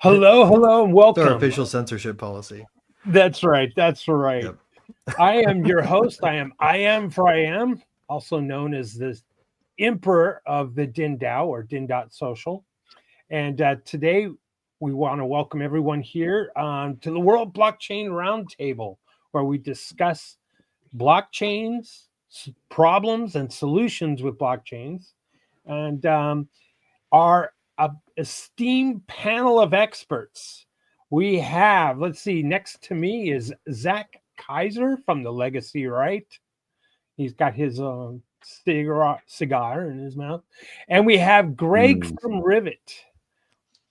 Hello, and It's welcome. our official censorship policy. That's right. Yep. I am your host. I am for I am, also known as the emperor of the DinDAO or Din.social. And today we want to welcome everyone here to the World Blockchain Roundtable, where we discuss blockchains, problems, and solutions with blockchains. And our esteemed panel of experts. We have, let's see, next to me is Zach Kaiser from the Legacy Right. He's got his cigar in his mouth. And we have Greg from Rivet.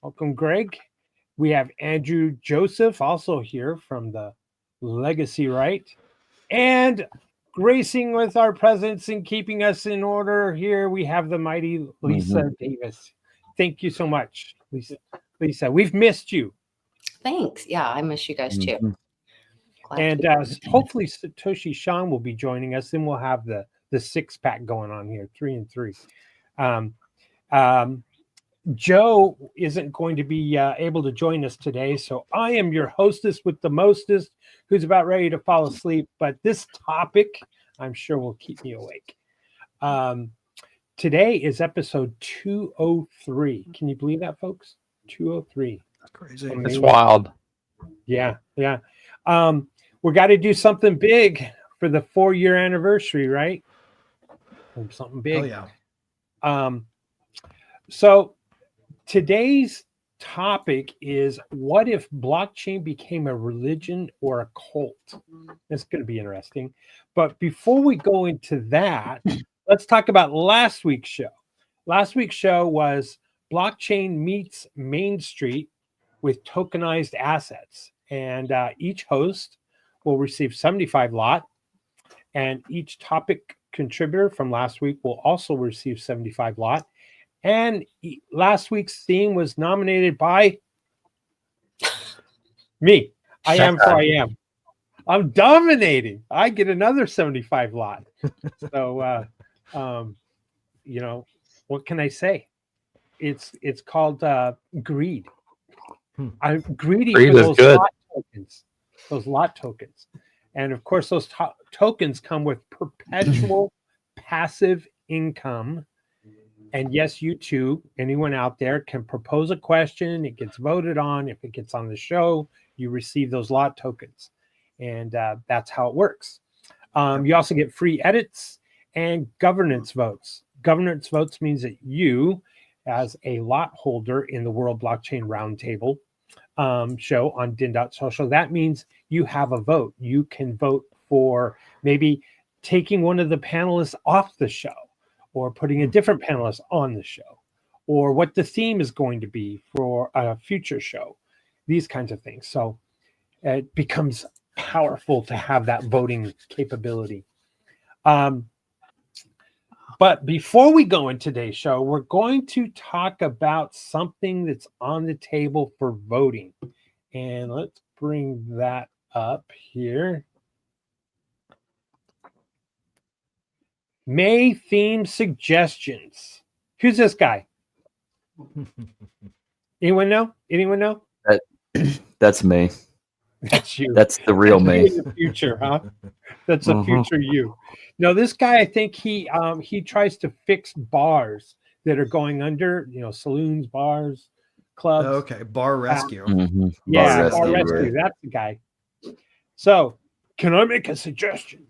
Welcome, Greg. We have Andrew Joseph also here from the Legacy Right. And gracing with our presence and keeping us in order here, we have the mighty Lisa Davis. Thank you so much, Lisa. Lisa, we've missed you. Thanks. Yeah, I miss you guys too. And hopefully Satoshi Sean will be joining us. Then we'll have the 6-pack going on here, 3 and 3. Joe isn't going to be able to join us today, so I am your hostess with the mostest, who's about ready to fall asleep. But this topic, I'm sure, will keep me awake. Today is episode 203. Can you believe that, folks? 203. That's crazy. It's wild. Yeah. We got to do something big for the 4-year anniversary, right? Something big. Oh, yeah. So today's topic is, what if blockchain became a religion or a cult? That's going to be interesting. But before we go into that, let's talk about last week's show. Last week's show was Blockchain Meets Main Street with Tokenized Assets. And each host will receive 75 lot. And each topic contributor from last week will also receive 75 lot. And last week's theme was nominated by me. I am for I am. I'm dominating. I get another 75 lot. So, what can I say? It's called greed. I'm greedy for those lot tokens. Those lot tokens. And of course, those tokens come with perpetual passive income. And yes, you too, anyone out there can propose a question. It gets voted on. If it gets on the show, you receive those lot tokens. And that's how it works. You also get free edits and governance votes. Governance votes means that you, as a lot holder in the World Blockchain Roundtable show on Din.social, that means you have a vote. You can vote for maybe taking one of the panelists off the show, or putting a different panelist on the show, or what the theme is going to be for a future show, these kinds of things. So it becomes powerful to have that voting capability. But before we go into today's show, we're going to talk about something that's on the table for voting. And let's bring that up here. May theme suggestions. Who's this guy? Anyone know? That's me. That's you. That's the real me. In the future, huh? That's the future you. No, this guy, I think he tries to fix bars that are going under, saloons, bars, clubs. Okay, bar rescue. Yeah, bar rescue. Right. That's the guy. So, can I make a suggestion?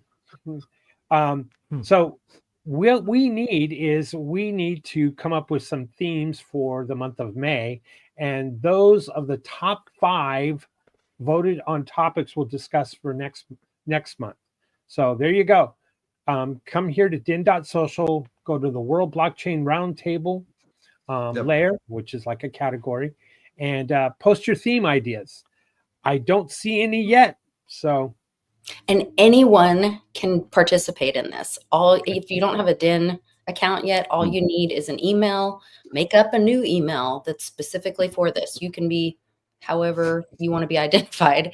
So what we need to come up with some themes for the month of May, and those of the top 5 voted on topics we'll discuss for next month. So there you go. Come here to Din.social, go to the World Blockchain Roundtable layer, which is like a category, and post your theme ideas. I don't see any yet, so. And anyone can participate in this. If you don't have a DIN account yet, all you need is an email. Make up a new email that's specifically for this. You can be however you want to be identified.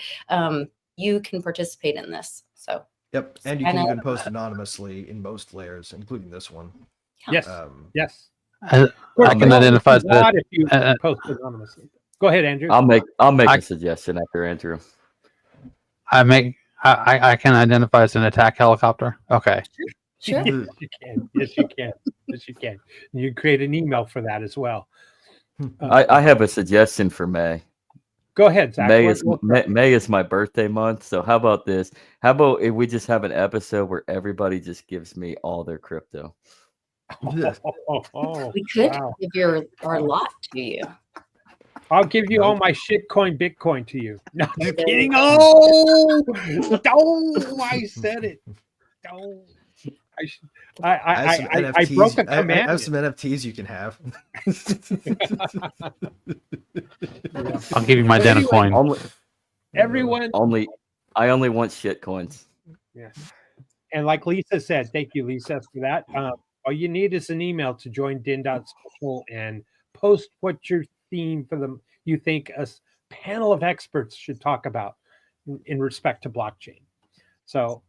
You can participate in this. So. Yep, and you can even post anonymously in most layers, including this one. Yes. Yes. I can identify that if you post anonymously. Go ahead, Andrew. I'll make a suggestion after Andrew. I can identify as an attack helicopter. Okay. Sure. Yes, you can. Yes, you can. Yes, you can. And you create an email for that as well. I have a suggestion for May. Go ahead, Zach. May is my birthday month. So how about this? How about if we just have an episode where everybody just gives me all their crypto? We could give our lot to you. I'll give you all my shitcoin Bitcoin to you. No, I'm just kidding. Oh, I said it. Oh, I broke a command. I have some NFTs you can have. I'll give you my Den of coin. Everyone. I only want shit coins. Yeah. And like Lisa said, thank you, Lisa, for that. All you need is an email to join din.social and post what your theme for them you think a panel of experts should talk about in respect to blockchain. So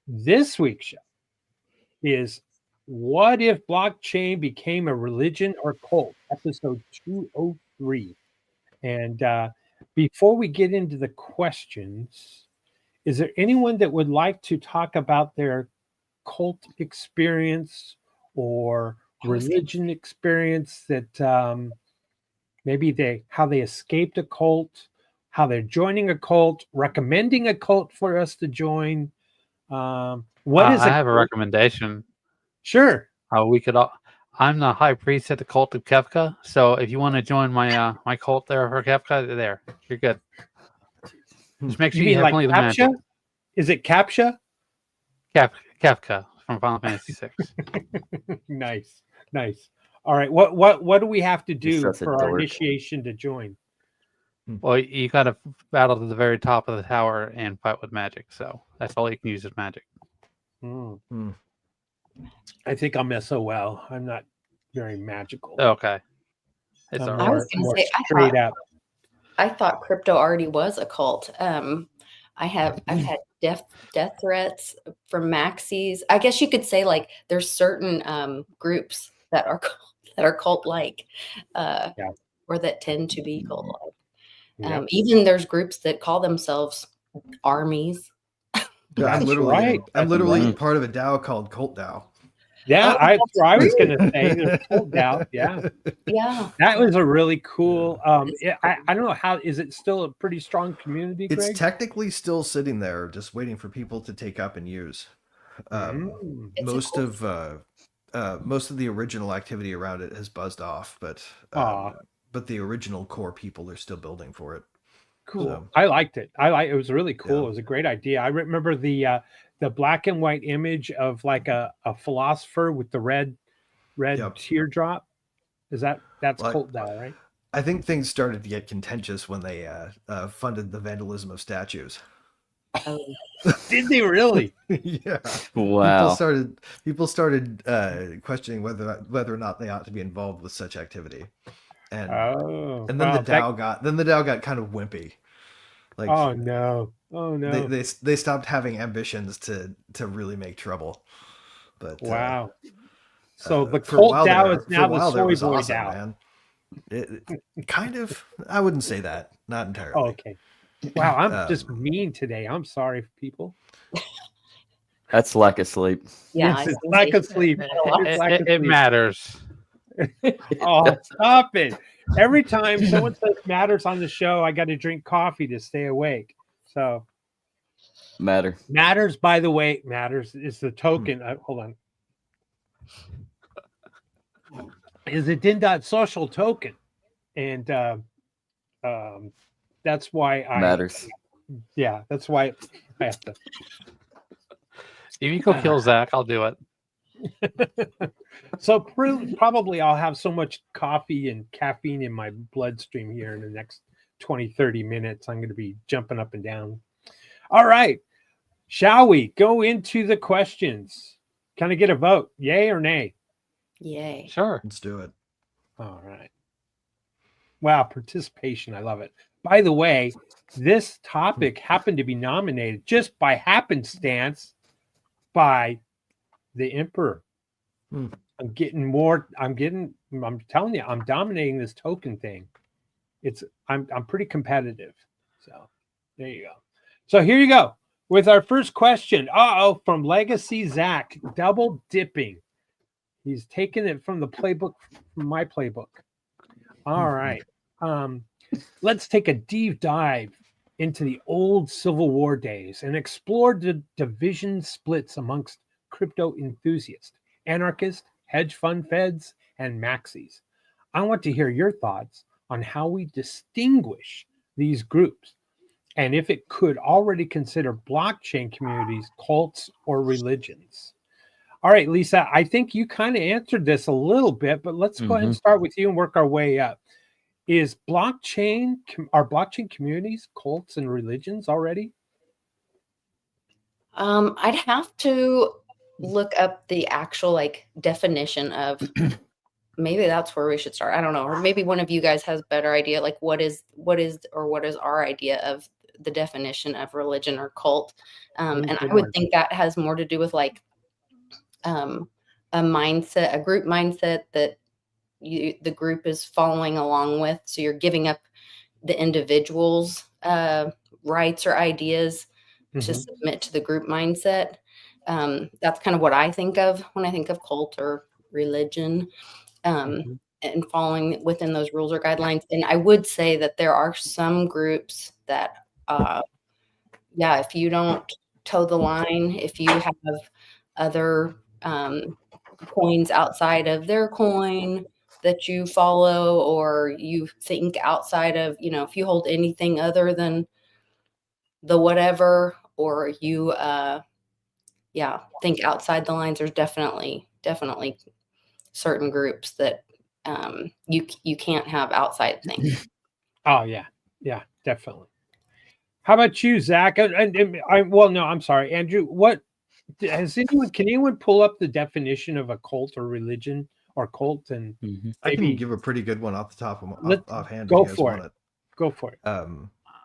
this week's show is What If Blockchain Became a Religion or Cult? Episode 203. And before we get into the questions, is there anyone that would like to talk about their cult experience or religion experience that maybe how they escaped a cult, how they're joining a cult, recommending a cult for us to join? I have a recommendation. Sure. We could all. I'm the high priest at the cult of Kefka, so if you want to join my my cult there for Kefka, you're good. Just make sure you have plenty of magic. Is it Captcha? Kefka from Final Fantasy VI. Nice. All right. What do we have to do for our dork. Initiation to join? Well, you got to battle to the very top of the tower and fight with magic. So that's all you can use is magic. I think I'm SOL. I'm not very magical. Okay. It's all right. I was going to say, I thought crypto already was a cult. I've had death threats from maxis. I guess you could say like there's certain groups that are cult-like, or that tend to be cult-like. Even there's groups that call themselves armies. I'm literally part of a DAO called Cult DAO. Yeah, I was going to say there's Cult DAO. Yeah. That was a really cool. I don't know how is it still a pretty strong community. Greg? It's technically still sitting there, just waiting for people to take up and use. Most of the original activity around it has buzzed off, but the original core people are still building for it. Cool. So, I liked it. It was really cool. Yeah. It was a great idea. I remember the black and white image of like a philosopher with the red teardrop. That's Cult DAO, right? I think things started to get contentious when they funded the vandalism of statues. Oh. Did they really? Yeah. Wow. People started questioning whether or not they ought to be involved with such activity. And then the DAO got kind of wimpy. Like, oh no. They stopped having ambitions to really make trouble. But wow. So the Cult DAO is now the Soy Boy DAO. Man. It kind of. I wouldn't say that. Not entirely. Oh, okay. Wow, I'm just mean today. I'm sorry, people. That's lack of sleep. Yeah, yes, it's lack of sleep. It matters. Oh, stop it. Every time someone says matters on the show, I got to drink coffee to stay awake. So matters, by the way, matters is the token. Hold on. Is a din.social token. And that's why matters. Yeah, that's why I have to. If you go kill Zach, I'll do it. So probably I'll have so much coffee and caffeine in my bloodstream here in the next 20-30 minutes. I'm going to be jumping up and down. All right. Shall we go into the questions? Can I get a vote? Yay or nay? Yay. Sure. Let's do it. All right. Wow. Participation. I love it. By the way, this topic happened to be nominated just by happenstance by the Emperor. I'm telling you, I'm dominating this token thing. I'm pretty competitive. So there you go. So here you go with our first question. From Legacy Zach, double dipping. He's taken it from the playbook, from my playbook. All right. Let's take a deep dive into the old Civil War days and explore the division splits amongst crypto enthusiasts, anarchists, hedge fund feds, and maxis. I want to hear your thoughts on how we distinguish these groups and if it could already consider blockchain communities cults or religions. All right, Lisa, I think you kind of answered this a little bit, but let's go ahead and start with you and work our way up. Are blockchain communities cults and religions already? I'd have to look up the actual definition of maybe that's where we should start. I don't know. Or maybe one of you guys has a better idea, like what is our idea of the definition of religion or cult. And I would think that has more to do with a mindset, a group mindset that the group is following along with. So you're giving up the individual's rights or ideas to submit to the group mindset. That's kind of what I think of when I think of cult or religion, and following within those rules or guidelines. And I would say that there are some groups that, if you don't toe the line, if you have other coins outside of their coin that you follow, or you think outside of, if you hold anything other than the whatever, or you think outside the lines, there's definitely certain groups that you can't have outside things. Oh yeah, definitely. How about you, Zach? I'm sorry, Andrew. Can anyone pull up the definition of a cult or religion or cult? And I can give a pretty good one off the top of offhand. Go for it. Go for it.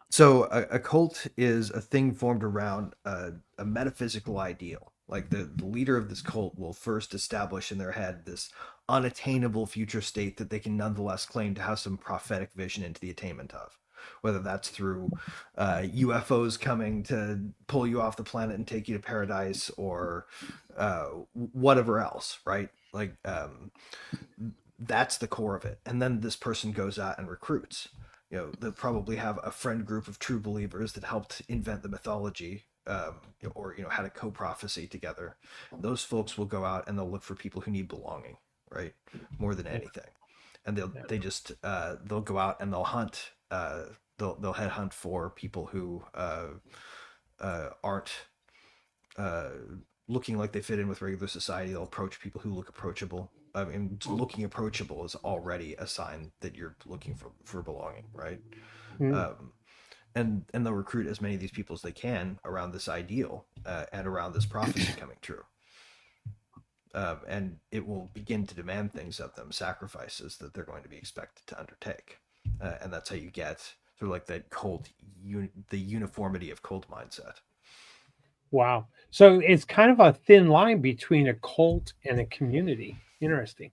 So a cult is a thing formed around a metaphysical ideal. Like the leader of this cult will first establish in their head this unattainable future state that they can nonetheless claim to have some prophetic vision into the attainment of. Whether that's through UFOs coming to pull you off the planet and take you to paradise, or whatever else, right? Like that's the core of it. And then this person goes out and recruits. They'll probably have a friend group of true believers that helped invent the mythology, or had a co-prophecy together. Those folks will go out and they'll look for people who need belonging, right? More than anything. And they'll go out and they'll hunt. They'll headhunt for people who aren't looking like they fit in with regular society. They'll approach people who look approachable. I mean, looking approachable is already a sign that you're looking for belonging, right? And they'll recruit as many of these people as they can around this ideal and around this prophecy coming true. And it will begin to demand things of them, sacrifices that they're going to be expected to undertake. And that's how you get sort of like that cult, the uniformity of cult mindset. Wow. So it's kind of a thin line between a cult and a community. Interesting.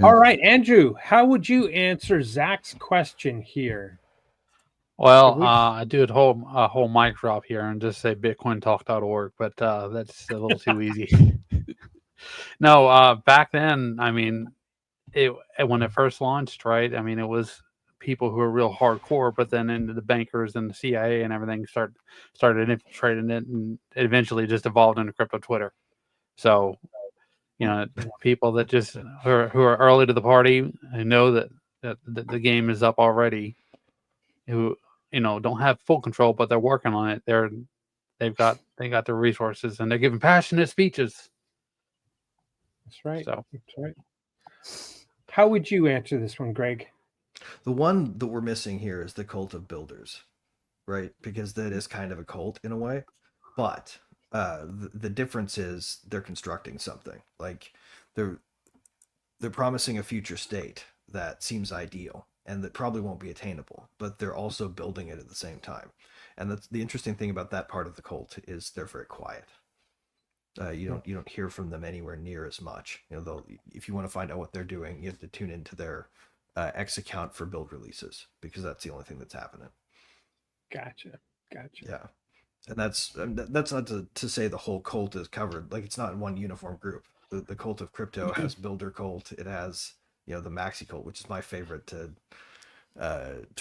All right, Andrew, how would you answer Zach's question here? Well, I do a whole mic drop here and just say bitcointalk.org, but that's a little too easy. No, back then, I mean, when it first launched, right? I mean, it was people who were real hardcore, but then into the bankers and the CIA and everything started infiltrating it, and it eventually just evolved into crypto Twitter. So, people that just who are early to the party and know that the game is up already, who don't have full control, but they're working on it. They've got their resources and they're giving passionate speeches. That's right. So that's right. How would you answer this one, Greg? The one that we're missing here is the cult of builders, right? Because that is kind of a cult in a way, but the difference is they're constructing something. Like they're promising a future state that seems ideal and that probably won't be attainable, but they're also building it at the same time. And that's the interesting thing about that part of the cult is they're very quiet. You don't hear from them anywhere near as much. If you want to find out what they're doing, you have to tune into their X account for build releases, because that's the only thing that's happening. Gotcha. Yeah, and that's not to say the whole cult is covered. Like, it's not in one uniform group. The cult of crypto has builder cult. It has the maxi cult, which is my favorite to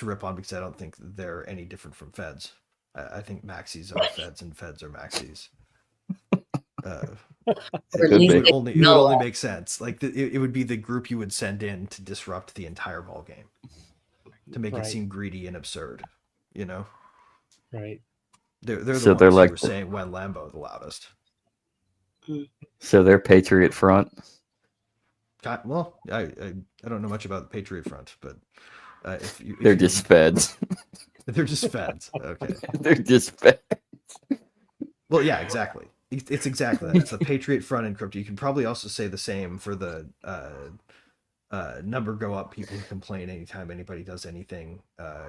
rip on, because I don't think they're any different from feds. I think maxis are feds and feds are maxis. It would only make sense. Like, it would be the group you would send in to disrupt the entire ball game, to make it seem greedy and absurd. Right. They're the ones who were saying when Lambo the loudest. So they're Patriot Front. Well, I don't know much about the Patriot Front, but they're just feds. They're just feds. Okay. They're just feds. Well, yeah, exactly. It's exactly that. It's the Patriot Front in crypto. You can probably also say the same for the number go up people who complain anytime anybody does anything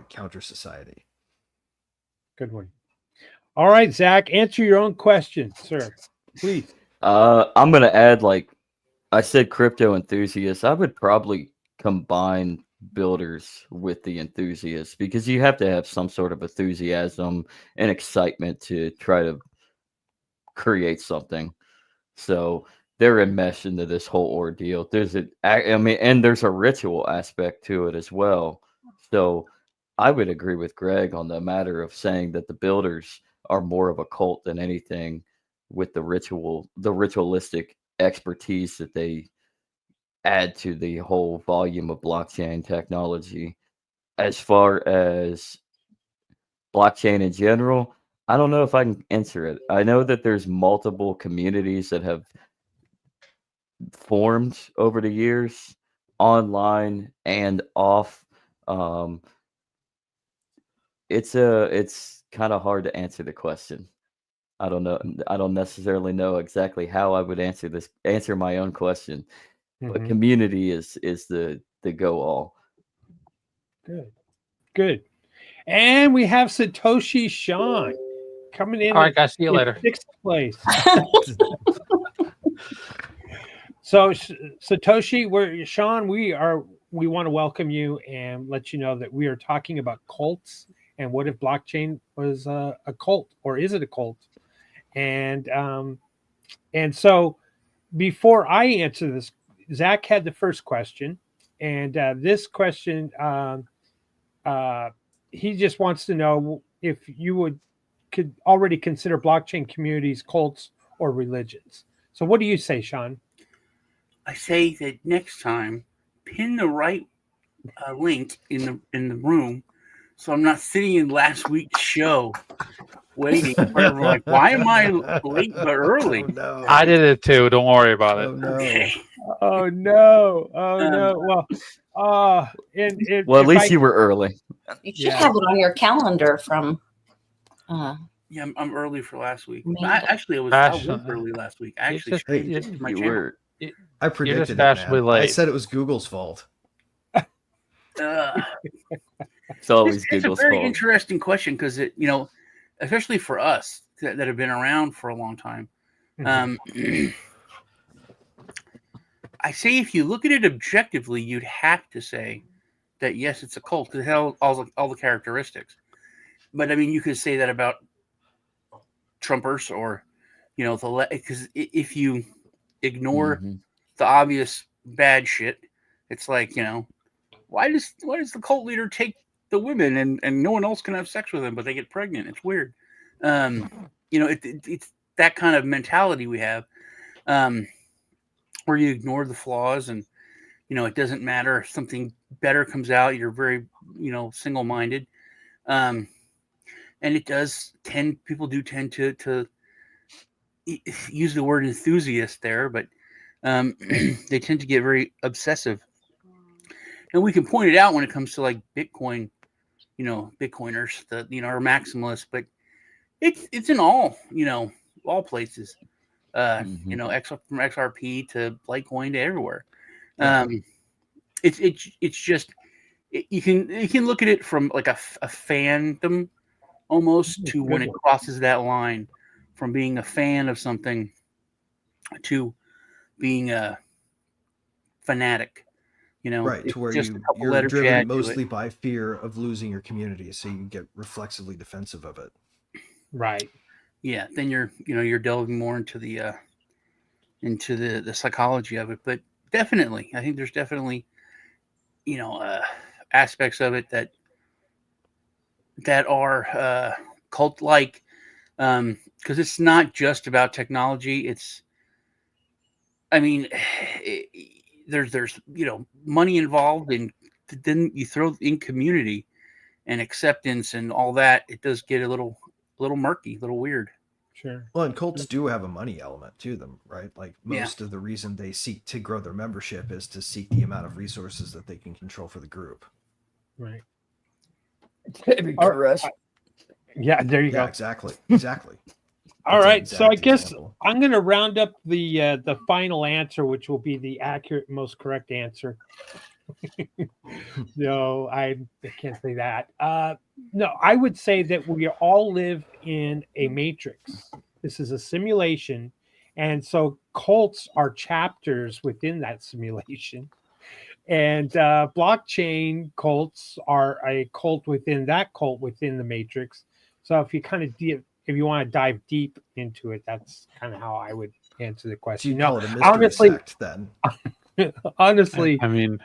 counter society. Good one. All right, Zach, answer your own question, sir. Please. I'm gonna add, like I said, crypto enthusiasts. I would probably combine builders with the enthusiasts, because you have to have some sort of enthusiasm and excitement to try to create something. So they're enmeshed into this whole ordeal. And there's a ritual aspect to it as well. So I would agree with Greg on the matter of saying that the builders are more of a cult than anything, with the ritualistic expertise that they add to the whole volume of blockchain technology. As far as blockchain in general, I don't know if I can answer it. I know that there's multiple communities that have formed over the years, online and off. It's kind of hard to answer the question. I don't know. I don't necessarily know exactly how I would answer my own question. But community is the go all. Good. And we have Satoshi Sean coming in. All right, guys. See you later. 6th place. So Satoshi, Sean, we want to welcome you and let you know that we are talking about cults and what if blockchain was a cult, or is it a cult? And so before I answer this, Zach had the first question, and this question, he just wants to know if you could already consider blockchain communities cults or religions. So what do you say, Sean? I say that next time, pin the right link in the room, so I'm not sitting in last week's show waiting. Like, why am I late but early? Oh, no. I did it too. Don't worry about it. Oh, no. Okay. Oh no! Well, at least you were early. You should have it on your calendar from. Yeah, I'm early for last week. Man. I was early last week. I actually changed my channel. I predicted it, fashionably man. late. I said it was Google's fault. It's always Google's It's a very fault. interesting question, because especially for us that have been around for a long time. I say if you look at it objectively, you'd have to say that yes, it's a cult. It has all the characteristics. But I mean, you could say that about Trumpers, or because if you ignore the obvious bad shit, it's like, why does the cult leader take the women and no one else can have sex with them, but they get pregnant? It's weird. It's that kind of mentality we have, where you ignore the flaws, and it doesn't matter if something better comes out. You're very single-minded, and it does people do tend to use the word enthusiast there, but they tend to get very obsessive. And we can point it out when it comes to like Bitcoin, Bitcoiners, or maximalists, but it's in all places, from XRP to Litecoin to everywhere. It's just, you can look at it from like a fandom almost to when it crosses that line from being a fan of something to being a fanatic. You know, right, to where you're driven mostly by fear of losing your community, so you get reflexively defensive of it. Right. Yeah, then you're delving more into the psychology of it. But definitely, I think there's definitely aspects of it that are cult like, because it's not just about technology. It's, I mean, there's money involved, and then you throw in community and acceptance and all that. It does get a little murky, a little weird. Sure. Well, and cults do have a money element to them, right? Like most of the reason they seek to grow their membership is to seek the amount of resources that they can control for the group. Right. Yeah, there you go. Exactly. All right, so I guess I'm going to round up the final answer, which will be the accurate, most correct answer. No, I can't say that. No, I would say that we all live in a matrix. This is a simulation, and so cults are chapters within that simulation. And blockchain cults are a cult within that cult within the matrix. So if you kind of if you want to dive deep into it, that's kind of how I would answer the question. So you call it a mystery sect, then? Honestly, I mean,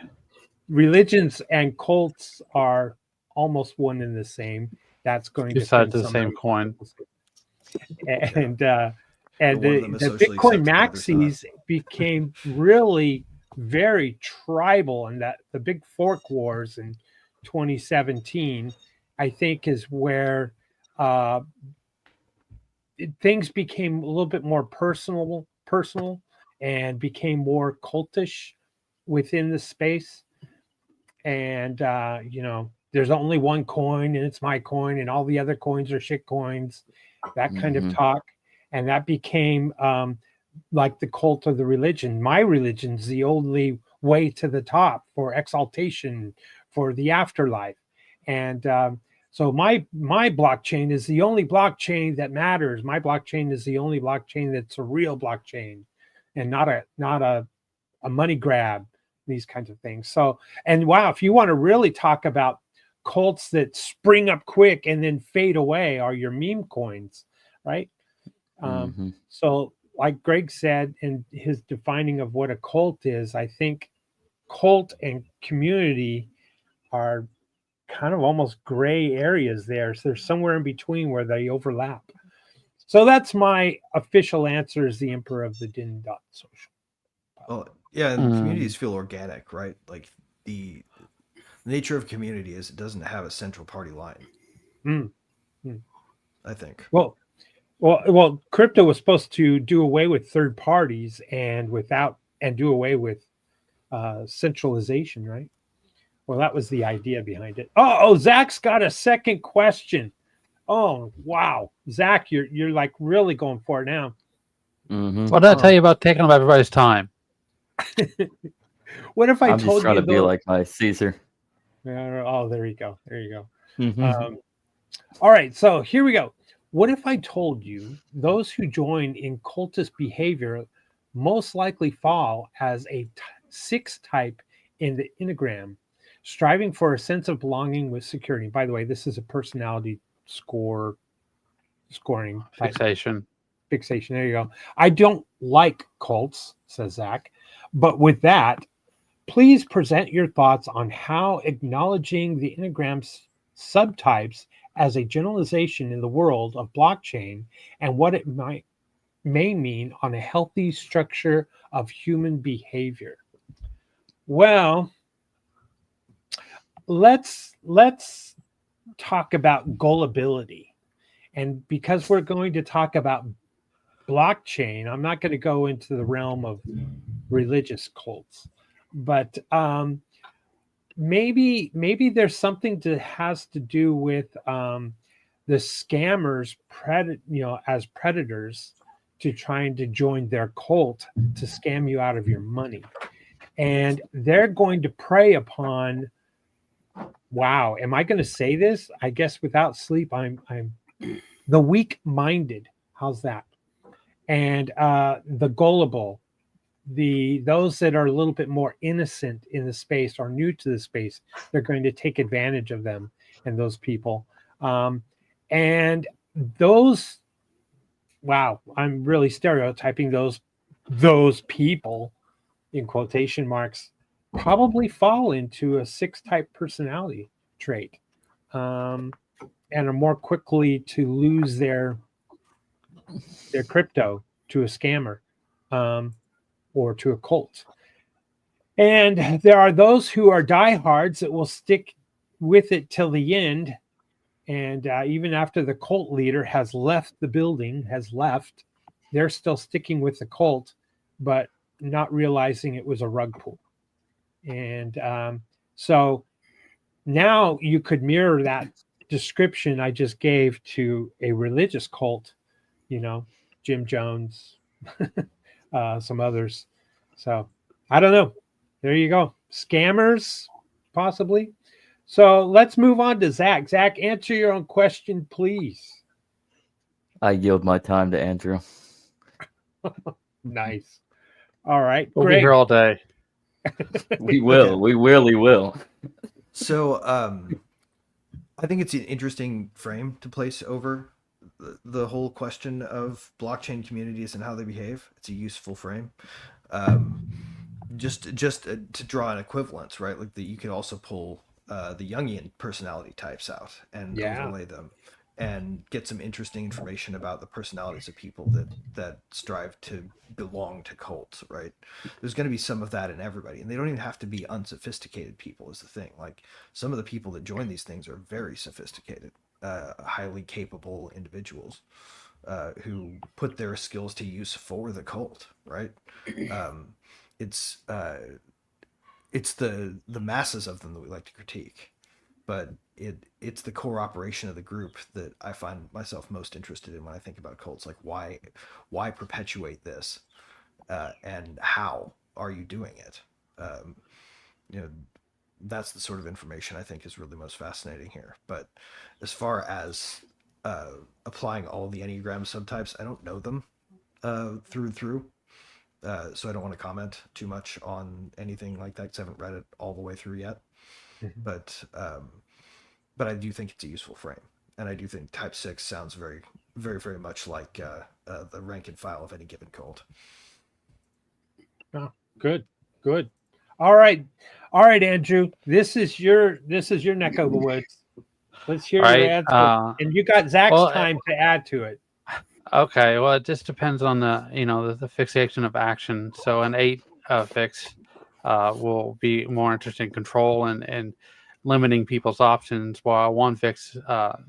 religions and cults are almost one and the same. That's going two sides of the same coin. And the Bitcoin maxis became really very tribal, and that the big fork wars in 2017, I think, is where things became a little bit more personal and became more cultish within the space. And there's only one coin and it's my coin and all the other coins are shit coins, that kind of talk. And that became like the cult of the religion. My religion's the only way to the top for exaltation, for the afterlife. And so my blockchain is the only blockchain that matters. My blockchain is the only blockchain that's a real blockchain and not a money grab, these kinds of things. So, and wow, if you want to really talk about cults that spring up quick and then fade away, are your meme coins, right? So like Greg said in his defining of what a cult is, I think cult and community are kind of almost gray areas there. So there's somewhere in between where they overlap. So that's my official answer, is the emperor of the din.social. Well, yeah, and communities feel organic, right? Like the nature of community is it doesn't have a central party line. I think. Well, crypto was supposed to do away with third parties and do away with centralization, right? Well, that was the idea behind it. Oh, Zach's got a second question. Oh, wow, Zach, you're like really going for it now. What did I tell you about taking up everybody's time? What if I'm just trying to be like my Caesar? Oh, there you go. All right, so here we go. What if I told you those who join in cultist behavior most likely fall as a 6 type in the Enneagram, striving for a sense of belonging with security? By the way, this is a personality scoring fixation. There you go. I don't like cults, says Zach. But with that, please present your thoughts on how acknowledging the Enneagram's subtypes as a generalization in the world of blockchain and what it may mean on a healthy structure of human behavior. Well, let's talk about gullibility. And because we're going to talk about blockchain, I'm not going to go into the realm of religious cults, but maybe there's something that has to do with the scammers as predators to trying to join their cult to scam you out of your money, and they're going to prey upon, wow, am I going to say this? I guess without sleep, I'm the weak-minded. How's that? and the gullible, those that are a little bit more innocent in the space or new to the space, they're going to take advantage of them and those people. And those, wow, I'm really stereotyping those people in quotation marks, probably fall into a 6 type personality trait, and are more quickly to lose their crypto to a scammer, or to a cult. And there are those who are diehards that will stick with it till the end. And even after the cult leader has left the building, they're still sticking with the cult, but not realizing it was a rug pull. And so now you could mirror that description I just gave to a religious cult, Jim Jones, some others. So I don't know. There you go. Scammers, possibly. So let's move on to Zach. Zach, answer your own question, please. I yield my time to Andrew. Nice. All right. We'll great. be here all day. We will. We really will. So I think it's an interesting frame to place over the whole question of blockchain communities and how they behave. It's a useful frame. Just to draw an equivalence, right? Like you could also pull the Jungian personality types out and overlay them and get some interesting information about the personalities of people that strive to belong to cults, right? There's going to be some of that in everybody, and they don't even have to be unsophisticated people is the thing. Like some of the people that join these things are very sophisticated, highly capable individuals who put their skills to use for the cult, right? It's the masses of them that we like to critique, but it's the core operation of the group that I find myself most interested in when I think about cults. Like why perpetuate this, and how are you doing it? That's the sort of information I think is really most fascinating here. But as far as applying all the Enneagram subtypes, I don't know them through and through. So I don't want to comment too much on anything like that because I haven't read it all the way through yet. Mm-hmm. But I do think it's a useful frame, and I do think Type 6 sounds very, very, very much like the rank and file of any given cult. Oh, good. All right, Andrew. This is your neck of the woods. Let's hear your answer, and you got Zach's time to add to it. Okay, well, it just depends on the fixation of action. So an 8 fix will be more interested in control and limiting people's options, while 1 fix,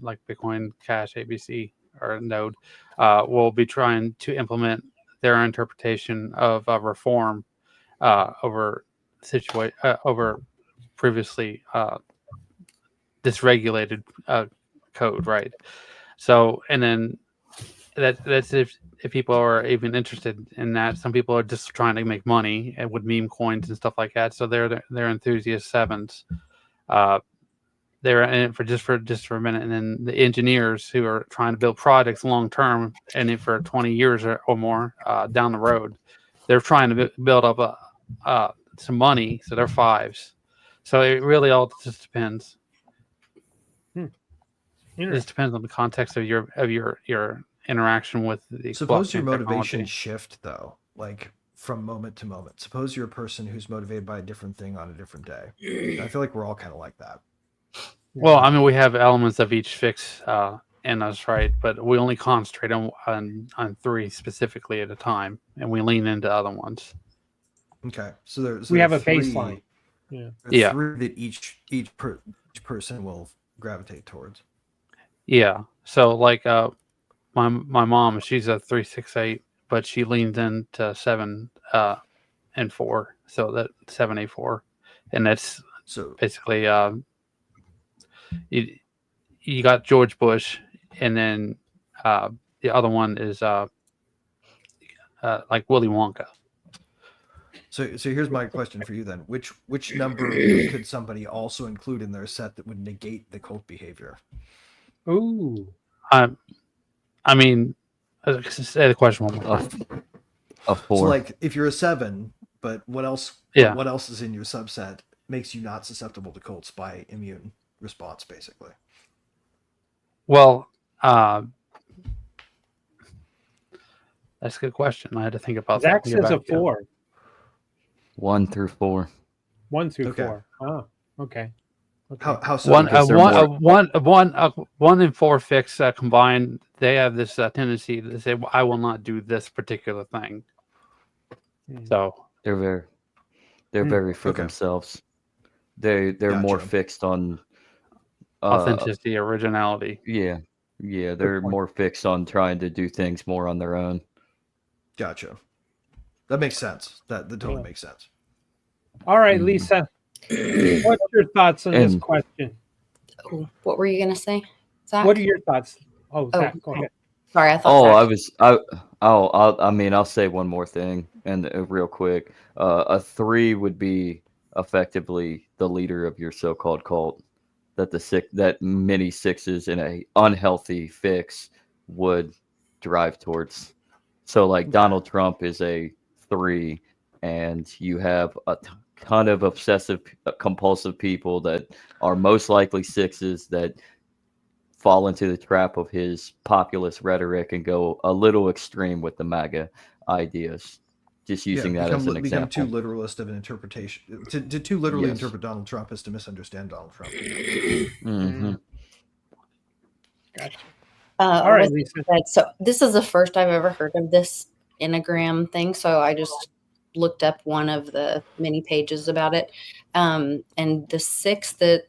like Bitcoin Cash, ABC, or Node, will be trying to implement their interpretation of reform over previously dysregulated code, right? So, and then that's if people are even interested in that. Some people are just trying to make money and with meme coins and stuff like that. So they're enthusiast 7s. They're in it for a minute, and then the engineers who are trying to build projects long term and for 20 years or more down the road, they're trying to build up some money. So they're 5s. So it really all just depends. It just depends on the context of your interaction with the. Suppose your motivation shift though, like from moment to moment. Suppose you're a person who's motivated by a different thing on a different day. I feel like we're all kind of like that. Well, I mean, we have elements of each fix in us, right? But we only concentrate on 3 specifically at a time, and we lean into other ones. Okay, so we have a baseline. Yeah, 3 that each person will gravitate towards. Yeah. So like my mom, she's a 368, but she leans into 7 and 4. So that 7A4, and that's so basically you got George Bush, and then the other one is like Willy Wonka. So here's my question for you then: which number could somebody also include in their set that would negate the cult behavior? Ooh, I mean, Say the question one more time. A 4. So like if you're a 7, but what else? Yeah. What else is in your subset makes you not susceptible to cults by immune response, basically? Well, that's a good question. I had to think about Zach that. says a 4. 1 through 4. 1 through Okay. 4. Oh, okay. How so? One, Because they're more- 1 and 4 fix combined. They have this tendency to say, well, "I will not do this particular thing." So They're very for Okay. themselves. They're more Gotcha. fixed on authenticity, originality. Yeah, they're more fixed on trying to do things more on their own. Gotcha. That makes sense. That totally makes sense. All right, Lisa. What's your thoughts on this question? Oh, what were you going to say, Zach? What are your thoughts? Oh, Zach, go ahead. Sorry, I thought. I'll say one more thing, and real quick. A 3 would be effectively the leader of your so-called cult. That many 6s in a unhealthy fix would drive towards. So like Donald Trump is a 3, and you have a ton of obsessive compulsive people that are most likely 6s that fall into the trap of his populist rhetoric and go a little extreme with the MAGA ideas. Just using that as an example. Become too literalist of an interpretation. To too literally interpret Donald Trump is to misunderstand Donald Trump. Mm-hmm. Gotcha. All right, Lisa. So this is the first I've ever heard of this Enneagram thing. So I just looked up one of the many pages about it. And the 6 that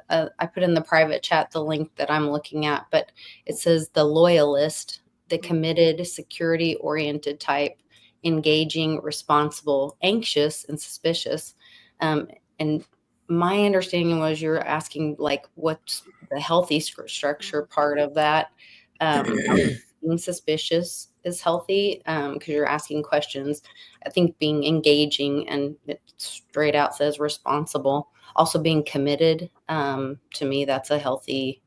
I put in the private chat, the link that I'm looking at, but it says the loyalist, the committed, security-oriented type, engaging, responsible, anxious, and suspicious. And my understanding was you're asking like what's the healthy structure part of that. Being suspicious is healthy because you're asking questions. I think being engaging, and it straight out says responsible. Also being committed, to me, that's a healthy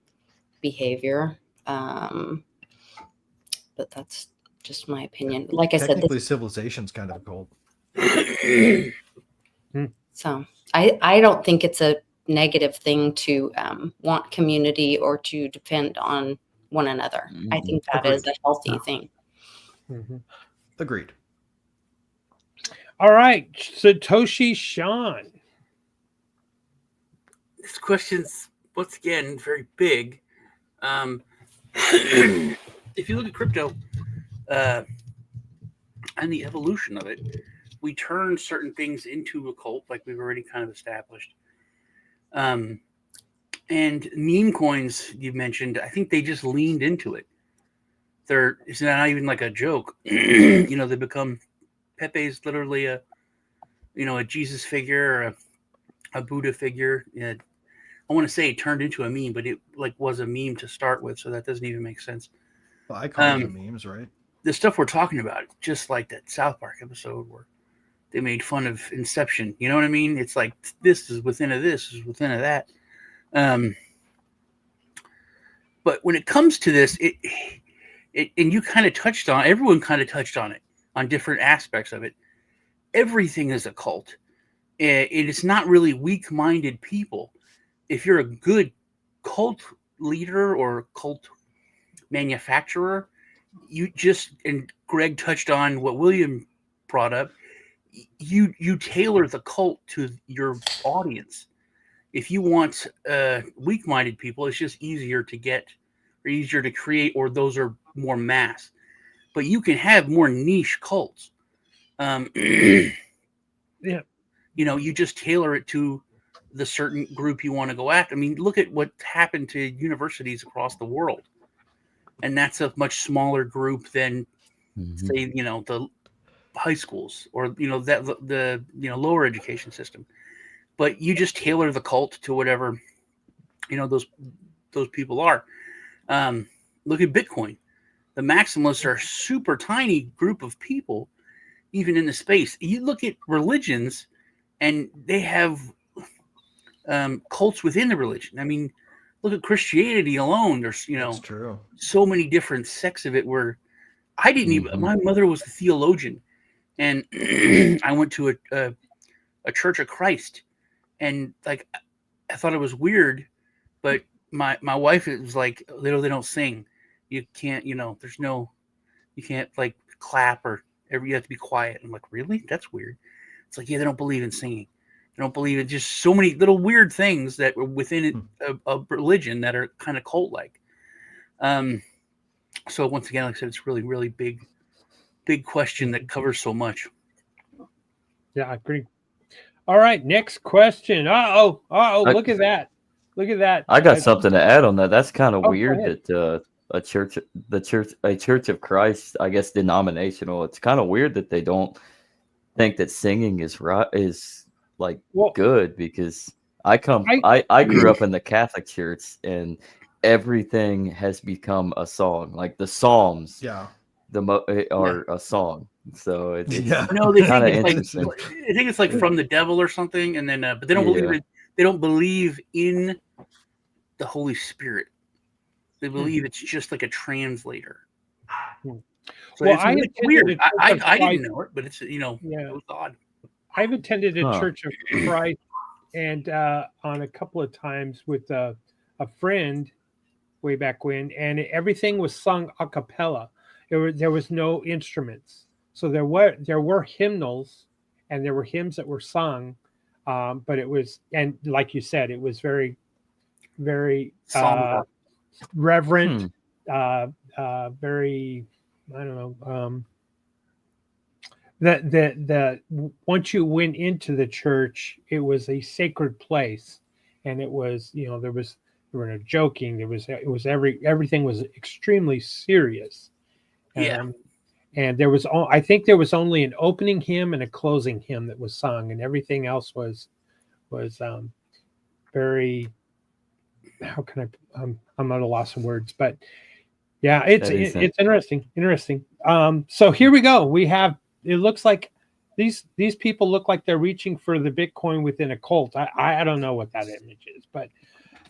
behavior. But that's just my opinion. Like I said, technically civilization's kind of a cult. So I don't think it's a negative thing to want community or to depend on one another. I think that is a healthy thing. Agreed. All right, Satoshi Sean. This question's once again very big. If you look at crypto and the evolution of it, we turn certain things into a cult, like we've already kind of established. And meme coins you mentioned, I think they just leaned into it. It's not even like a joke. They become Pepe's literally a Jesus figure or a Buddha figure. I want to say it turned into a meme, but it was a meme to start with, so that doesn't even make sense. Well, icons are memes, right? The stuff we're talking about, just like that South Park episode where they made fun of Inception. You know what I mean? It's like this is within a this is within a that. But when it comes to this, it and you kind of touched on, everyone kind of touched on it, on different aspects of it. Everything is a cult. It's not really weak-minded people. If you're a good cult leader or cult manufacturer, and Greg touched on what William brought up, you tailor the cult to your audience. If you want weak-minded people, it's just easier to get, or easier to create, or those are more mass. But you can have more niche cults. Yeah. You just tailor it to the certain group you want to go after. I mean, look at what happened to universities across the world. And that's a much smaller group than, say, the high schools or, the lower education system. But you just tailor the cult to whatever, those people are. Look at Bitcoin. The maximalists are a super tiny group of people, even in the space. You look at religions, and they have cults within the religion. I mean, look at Christianity alone. There's, That's true. so many different sects of it where I didn't even. My mother was a theologian, and I went to a Church of Christ, and like I thought it was weird, but my wife was like, they don't sing. You can't, there's no, you can't like clap or you have to be quiet. I'm like, really? That's weird. It's like, yeah, they don't believe in singing. They don't believe in just so many little weird things that were within a religion that are kind of cult-like. So once again, like I said, it's really, really big question that covers so much. Yeah, I agree. All right, next question. Look at that. Look at that. I got something to add on that. That's kind of weird that a church of Christ, I guess denominational, it's kind of weird that they don't think that singing is good, because I grew up in the Catholic Church, and everything has become a song. Like the Psalms, are a song. So it's kind of interesting. I think it's like from the devil or something, and then but they don't believe it. They don't believe in the Holy Spirit. They believe it's just like a translator. So it's weird. I didn't know it, but it's it was odd. I've attended a Church of Christ, and on a couple of times with a friend way back when, and everything was sung a cappella. There was no instruments, so there were hymnals, and there were hymns that were sung, but it was, and like you said, it was very, very reverent, very, I don't know. That once you went into the church, it was a sacred place, and it was, there were no joking. Everything was extremely serious. And there was, I think there was only an opening hymn and a closing hymn that was sung, and everything else was very, how can I'm at a loss of words, but yeah, it's interesting. So here we go. We have, it looks like these people look like they're reaching for the Bitcoin within a cult. I don't know what that image is, but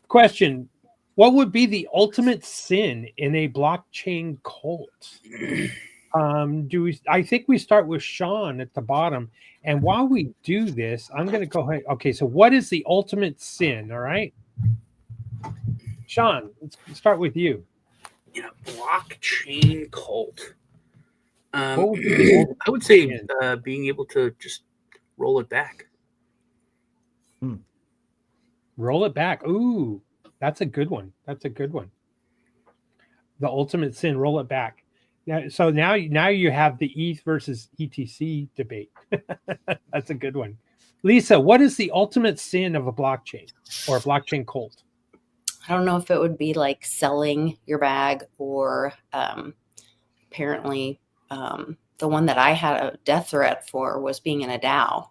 question: what would be the ultimate sin in a blockchain cult? I think we start with Sean at the bottom, and while we do this, I'm going to go ahead. Okay, so what is the ultimate sin? All right, Sean, let's start with you. In a blockchain cult, I would say being able to just roll it back. Roll it back. Ooh, that's a good one. The ultimate sin, roll it back. So now you have the ETH versus ETC debate. That's a good one. Lisa, what is the ultimate sin of a blockchain or a blockchain cult? I don't know if it would be like selling your bag, or apparently the one that I had a death threat for was being in a DAO.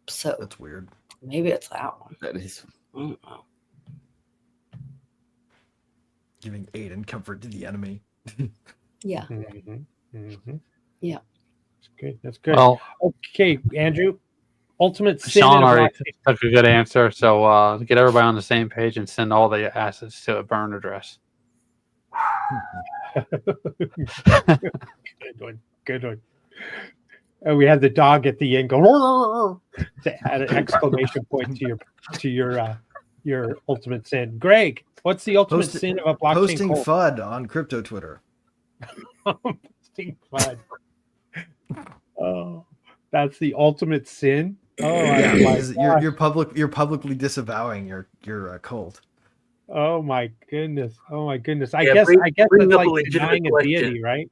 So that's weird. Maybe it's that one. That is. I don't know. Giving aid and comfort to the enemy. Yeah. Yeah. That's good. Well, okay, Andrew. Ultimate sin. Sean already took a good answer. So get everybody on the same page and send all the assets to a burn address. Good one. And we had the dog at the end go to add an exclamation point to your ultimate sin. Greg, what's the ultimate sin of a blockchain posting cult? FUD on crypto Twitter? Posting FUD. Oh, that's the ultimate sin. Oh, yeah, you're publicly disavowing your cult. Oh my goodness. I guess it's like denying a deity, right?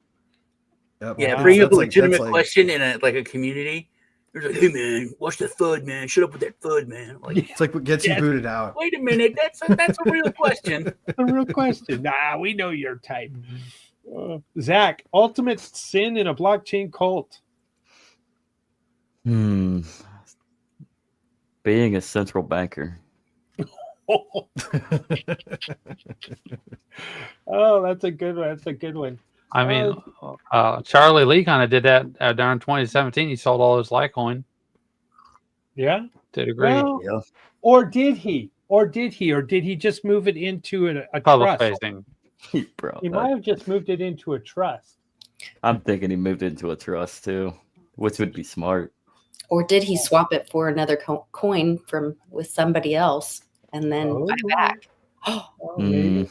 Yep. Yeah, bring up a legitimate question in a community. There's like, hey man, watch the FUD, man. Shut up with that FUD, man. Like, it's like what gets you booted out. Wait a minute, that's a real question. A real question. Nah, we know your type. Zach, ultimate sin in a blockchain cult. Being a central banker. Oh, that's a good one. I mean, Charlie Lee kind of did that during 2017. He sold all his Litecoin. Yeah, did agree. Well, Or did he? Or did he just move it into a public trust? facing? He might have just moved it into a trust. I'm thinking he moved it into a trust too, which would be smart. Or did he swap it for another coin with somebody else and then buy it back? Maybe.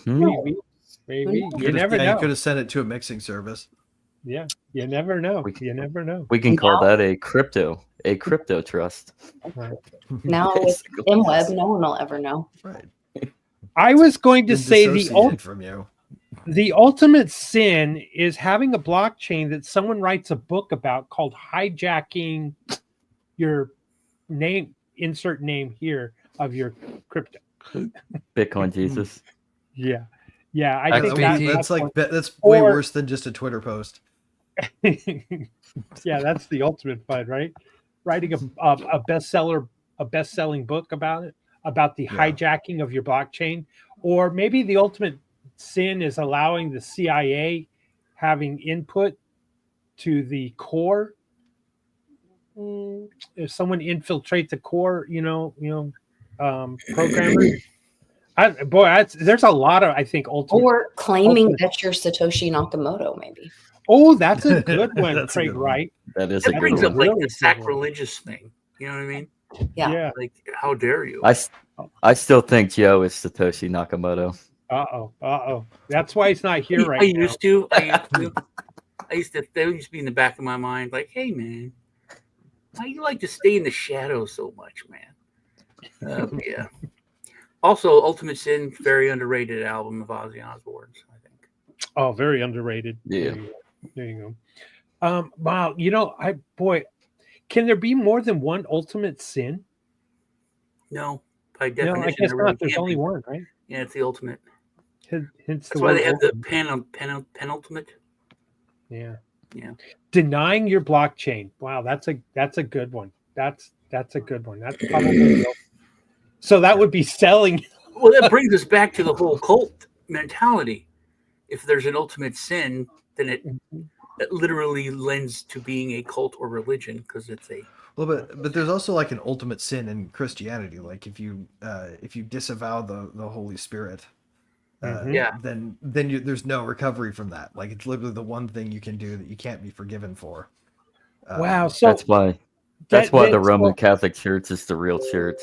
You never know. You could have sent it to a mixing service. Yeah, you never know. You never know. We can call that a crypto trust. Right. Now with MWeb, no one will ever know. Right. I was going to say the ultimate sin is having a blockchain that someone writes a book about called hijacking your name, insert name here of your crypto. Bitcoin Jesus. Yeah. Yeah. I think that's way worse than just a Twitter post. Yeah, that's the ultimate fun, right? Writing a best-selling book about it, about the hijacking of your blockchain. Or maybe the ultimate sin is allowing the CIA having input to the core. If someone infiltrates the core, programmers. There's a lot of, I think, ultimate. Or claiming that you're Satoshi Nakamoto, maybe. Oh, that's a good one, Craig Wright. That is a good brings one. up like the sacrilegious thing. You know what I mean? Yeah. Like, how dare you? I still think Joe is Satoshi Nakamoto. Uh-oh. That's why he's not here right now. I used to. That used to be in the back of my mind, like, hey, man, how you like to stay in the shadows so much, man? Yeah. Also, Ultimate Sin, very underrated album of Ozzy Osbourne's, I think. Oh, very underrated. Yeah. There you go. Wow. Can there be more than one ultimate sin? No, by definition. No, I guess not. There's only one, right? Yeah, it's the ultimate. That's why they have the penultimate. Yeah. Yeah. Denying your blockchain. Wow, that's a good one. That's a good one. That's probably so that would be selling. Well, that brings us back to the whole cult mentality. If there's an ultimate sin, then it literally lends to being a cult or religion because it's a. Well, but there's also like an ultimate sin in Christianity. Like if you disavow the Holy Spirit, then there's no recovery from that. Like it's literally the one thing you can do that you can't be forgiven for. Wow. So that's why the Roman Catholic Church is the real church.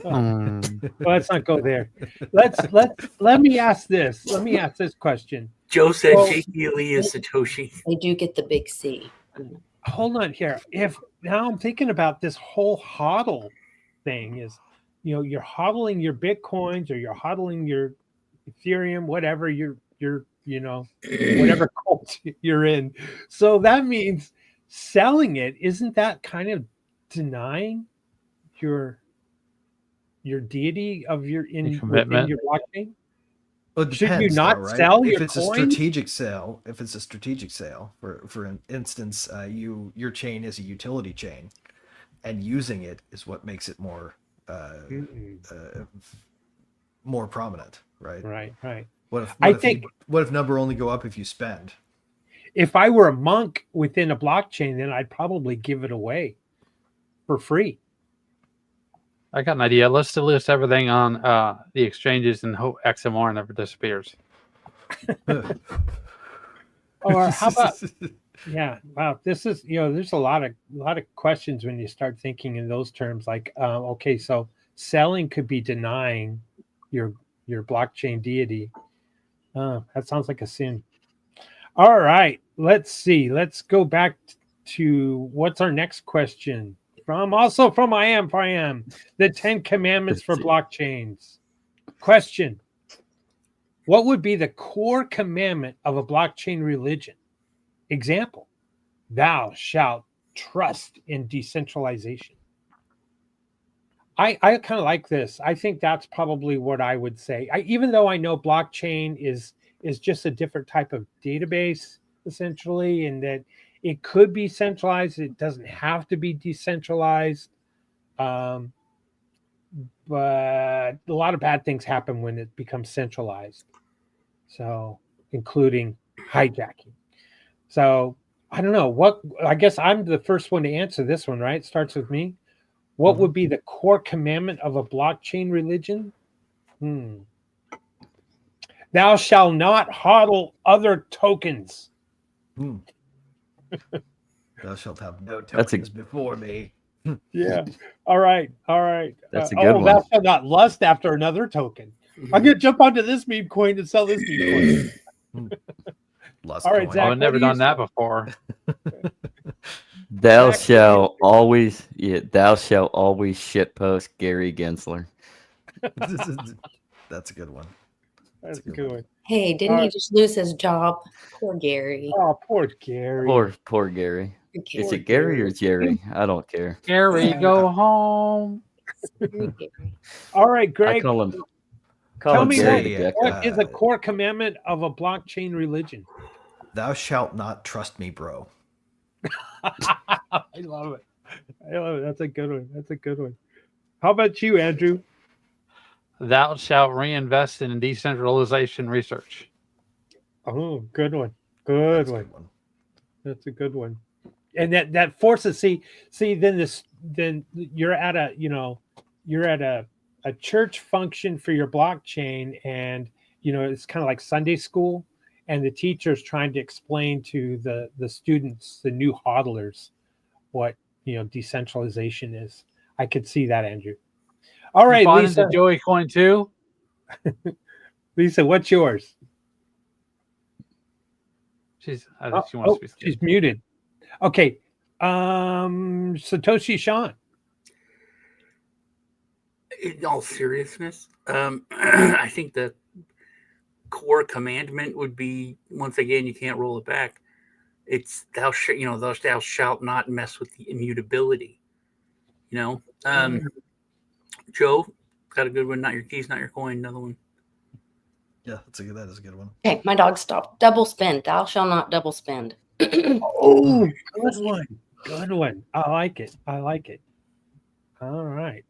Well, let's not go there. Let me ask this. Let me ask this question. Joe said J.P. Lee is Satoshi. They do get the big C. Hold on here. Now I'm thinking about this whole hodl thing is, you're hodling your Bitcoins or you're hodling your Ethereum, whatever you're whatever cult you're in. So that means selling it. Isn't that kind of denying your deity of your commitment, your blockchain? Well, it depends, should you not right? sell if your it's coins? If it's a strategic sale, for instance, your chain is a utility chain, and using it is what makes it more more prominent, right? Right. What if number only go up if you spend? If I were a monk within a blockchain, then I'd probably give it away for free. I got an idea. Let's list everything on the exchanges and hope XMR never disappears. Or how about? Yeah, wow. This is there's a lot of questions when you start thinking in those terms. Like, okay, so selling could be denying your blockchain deity. That sounds like a sin. All right, let's see. Let's go back to what's our next question. From I am the 10 commandments for blockchains. Question: what would be the core commandment of a blockchain religion? Example: thou shalt trust in decentralization. I kind of like this. I think that's probably what I would say. Even though I know blockchain is just a different type of database, essentially, and that it could be centralized. It doesn't have to be decentralized. But a lot of bad things happen when it becomes centralized. So, including hijacking. So, I don't know. I guess I'm the first one to answer this one, right? It starts with me. What would be the core commandment of a blockchain religion? Thou shalt not hodl other tokens. Thou shalt have no tokens before me. Yeah. All right. That's a good one. Thou shalt not lust after another token. I'm gonna jump onto this meme coin and sell this meme coin. Lust All right, coin. Zach, I've never done that before. Thou shalt always shitpost Gary Gensler. That's a good one. That's a good one. Hey, didn't he just lose his job? Poor Gary. Oh, poor Gary. Poor Gary. Is it Gary or Jerry? I don't care. Gary, go home. All right, Greg. I call him. Tell me Gary what is a core commandment of a blockchain religion? Thou shalt not trust me, bro. I love it. That's a good one. How about you, Andrew? Thou shalt reinvest in decentralization research. Oh, good one. That's a good one. And that forces then you're at a church function for your blockchain, and it's kind of like Sunday school, and the teacher's trying to explain to the students, the new hodlers, what decentralization is. I could see that, Andrew. All right, Lisa. Into Joey Coin too. Lisa, what's yours? I think she wants to be skipped. She's muted. Okay. Satoshi Sean. In all seriousness, I think the core commandment would be, once again, you can't roll it back. It's thou shalt not mess with the immutability. Joe got a good one. Not your keys, not your coin. Another one. Yeah, that is a good one. Okay, my dog stopped. Double spend. Thou shalt not double spend. Oh, good one. I like it. All right.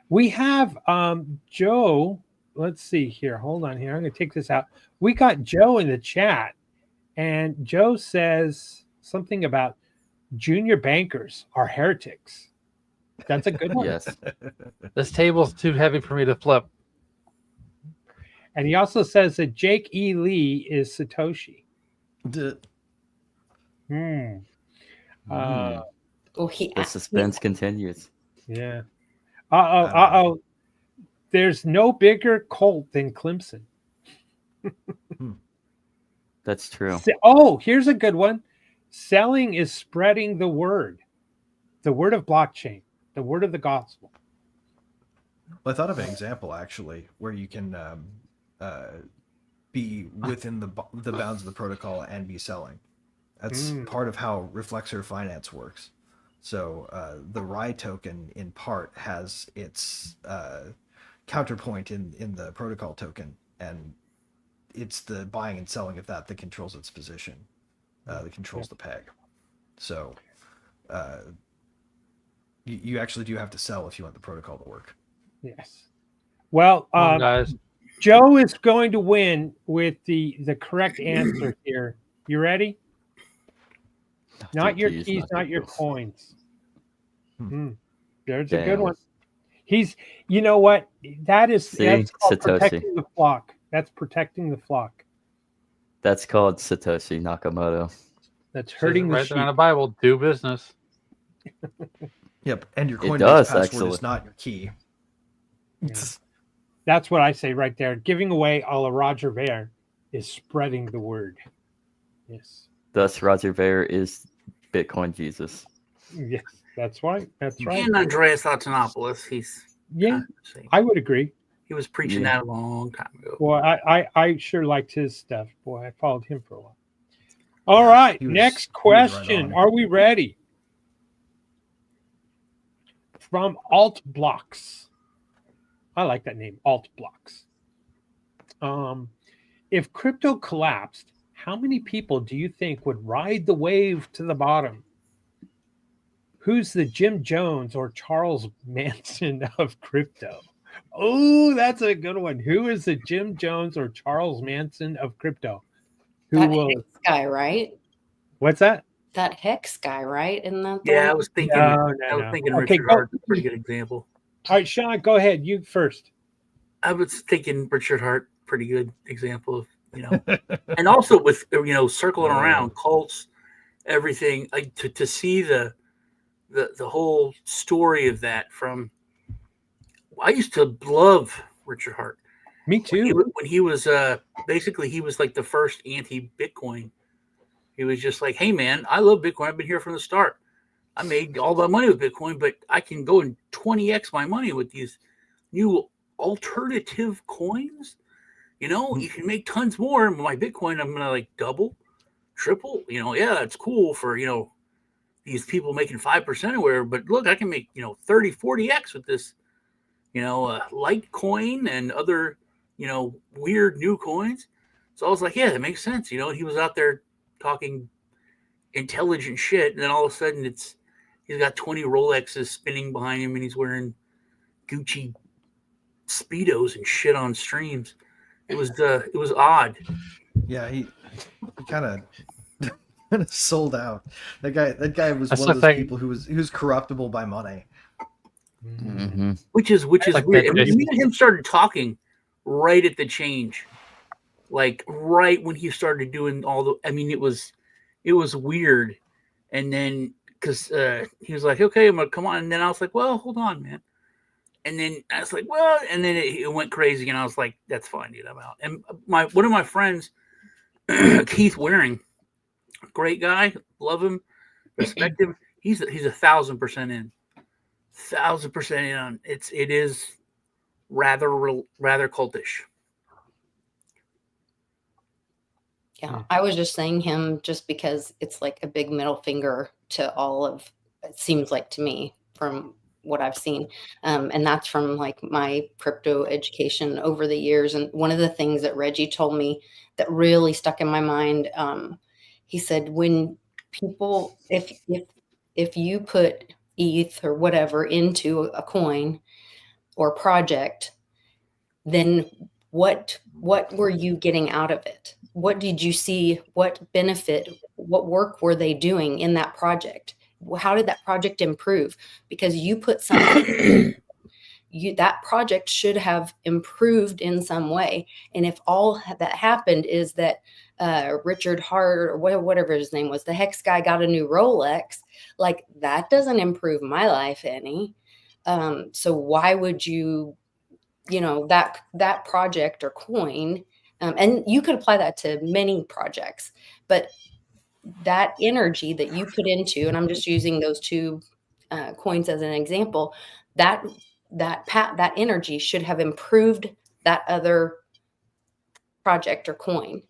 We have Joe. Let's see here. Hold on here. I'm going to take this out. We got Joe in the chat, and Joe says something about junior bankers are heretics. That's a good one. Yes. This table's too heavy for me to flip. And he also says that Jake E. Lee is Satoshi. The suspense continues. Yeah. There's no bigger cult than Clemson. That's true. Here's a good one. Selling is spreading the word of blockchain, the word of the gospel. Well, I thought of an example actually where you can be within the bounds of the protocol and be selling. That's part of how Reflexor Finance works. So the RAI token in part has its counterpoint in the protocol token, and it's the buying and selling of that controls its position, that controls the peg. So you actually do have to sell if you want the protocol to work. Yes. Well, guys. Joe is going to win with the correct answer here. You ready? Not your keys, not your coins. There's a good one. You know what? That's called protecting the flock. That's protecting the flock. That's called Satoshi Nakamoto. That's hurting the sheep. Right there in the Bible. Do business. Yep, and your Coinbase password is not your key. Yeah. That's what I say right there. Giving away a la Roger Ver is spreading the word. Yes. Thus, Roger Ver is Bitcoin Jesus. Yes, that's right. That's right. And Andreas Antonopoulos, I would agree. He was preaching that a long time ago. Boy, I sure liked his stuff. Boy, I followed him for a while. All right, next question. Are we ready? From Alt Blocks. I like that name, Alt Blocks. If crypto collapsed, how many people do you think would ride the wave to the bottom? Who's the Jim Jones or Charles Manson of crypto? Oh, that's a good one. Who is the Jim Jones or Charles Manson of crypto? Hex guy, right? What's that? That Hex guy, right? Isn't that the Yeah, one? I was thinking. No. I was thinking Richard Hart, a pretty good example. All right, Sean, go ahead. You first. I was thinking Richard Hart, pretty good example of, and also with, circling around cults, everything, like to see the whole story of that from, I used to love Richard Hart. Me too. When he was basically, he was like the first anti-Bitcoin. He was just like, hey man, I love Bitcoin. I've been here from the start. I made all my money with Bitcoin, but I can go and 20x my money with these new alternative coins. You can make tons more. And my Bitcoin, I'm gonna like double, triple. Yeah, that's cool for these people making 5% or whatever. But look, I can make 30, 40x with this, Litecoin and other weird new coins. So I was like, yeah, that makes sense. He was out there talking intelligent shit, and then all of a sudden he's got 20 Rolexes spinning behind him, and he's wearing Gucci Speedos and shit on streams. It was odd. Yeah, he kind of sold out. That guy was one of those people who was corruptible by money. Mm-hmm. Which is like weird. Me and him started talking right at the change, like right when he started doing all the. I mean, it was weird, and then because he was like, "Okay, I'm gonna come on," and then I was like, "Well, hold on, man." And then I was like, "Well," and then it went crazy, and I was like, "That's fine, dude. I'm out." And one of my friends, Keith Waring, great guy, love him, respect him. He's 1,000% in. 1,000% in on it is rather cultish. Yeah, I was just saying him just because it's like a big middle finger to all of, it seems like to me from what I've seen. And that's from like my crypto education over the years. And one of the things that Reggie told me that really stuck in my mind, he said, when people, if you put ETH or whatever into a coin or project, then what were you getting out of it? What did you see? What benefit, what work were they doing in that project? How did that project improve? Because you put something, that project should have improved in some way. And if all that happened is that Richard Hart or whatever his name was, the Hex guy got a new Rolex, like that doesn't improve my life any. So why would you, that project or coin, and you could apply that to many projects, but that energy that you put into, and I'm just using those two coins as an example, that energy should have improved that other project or coin.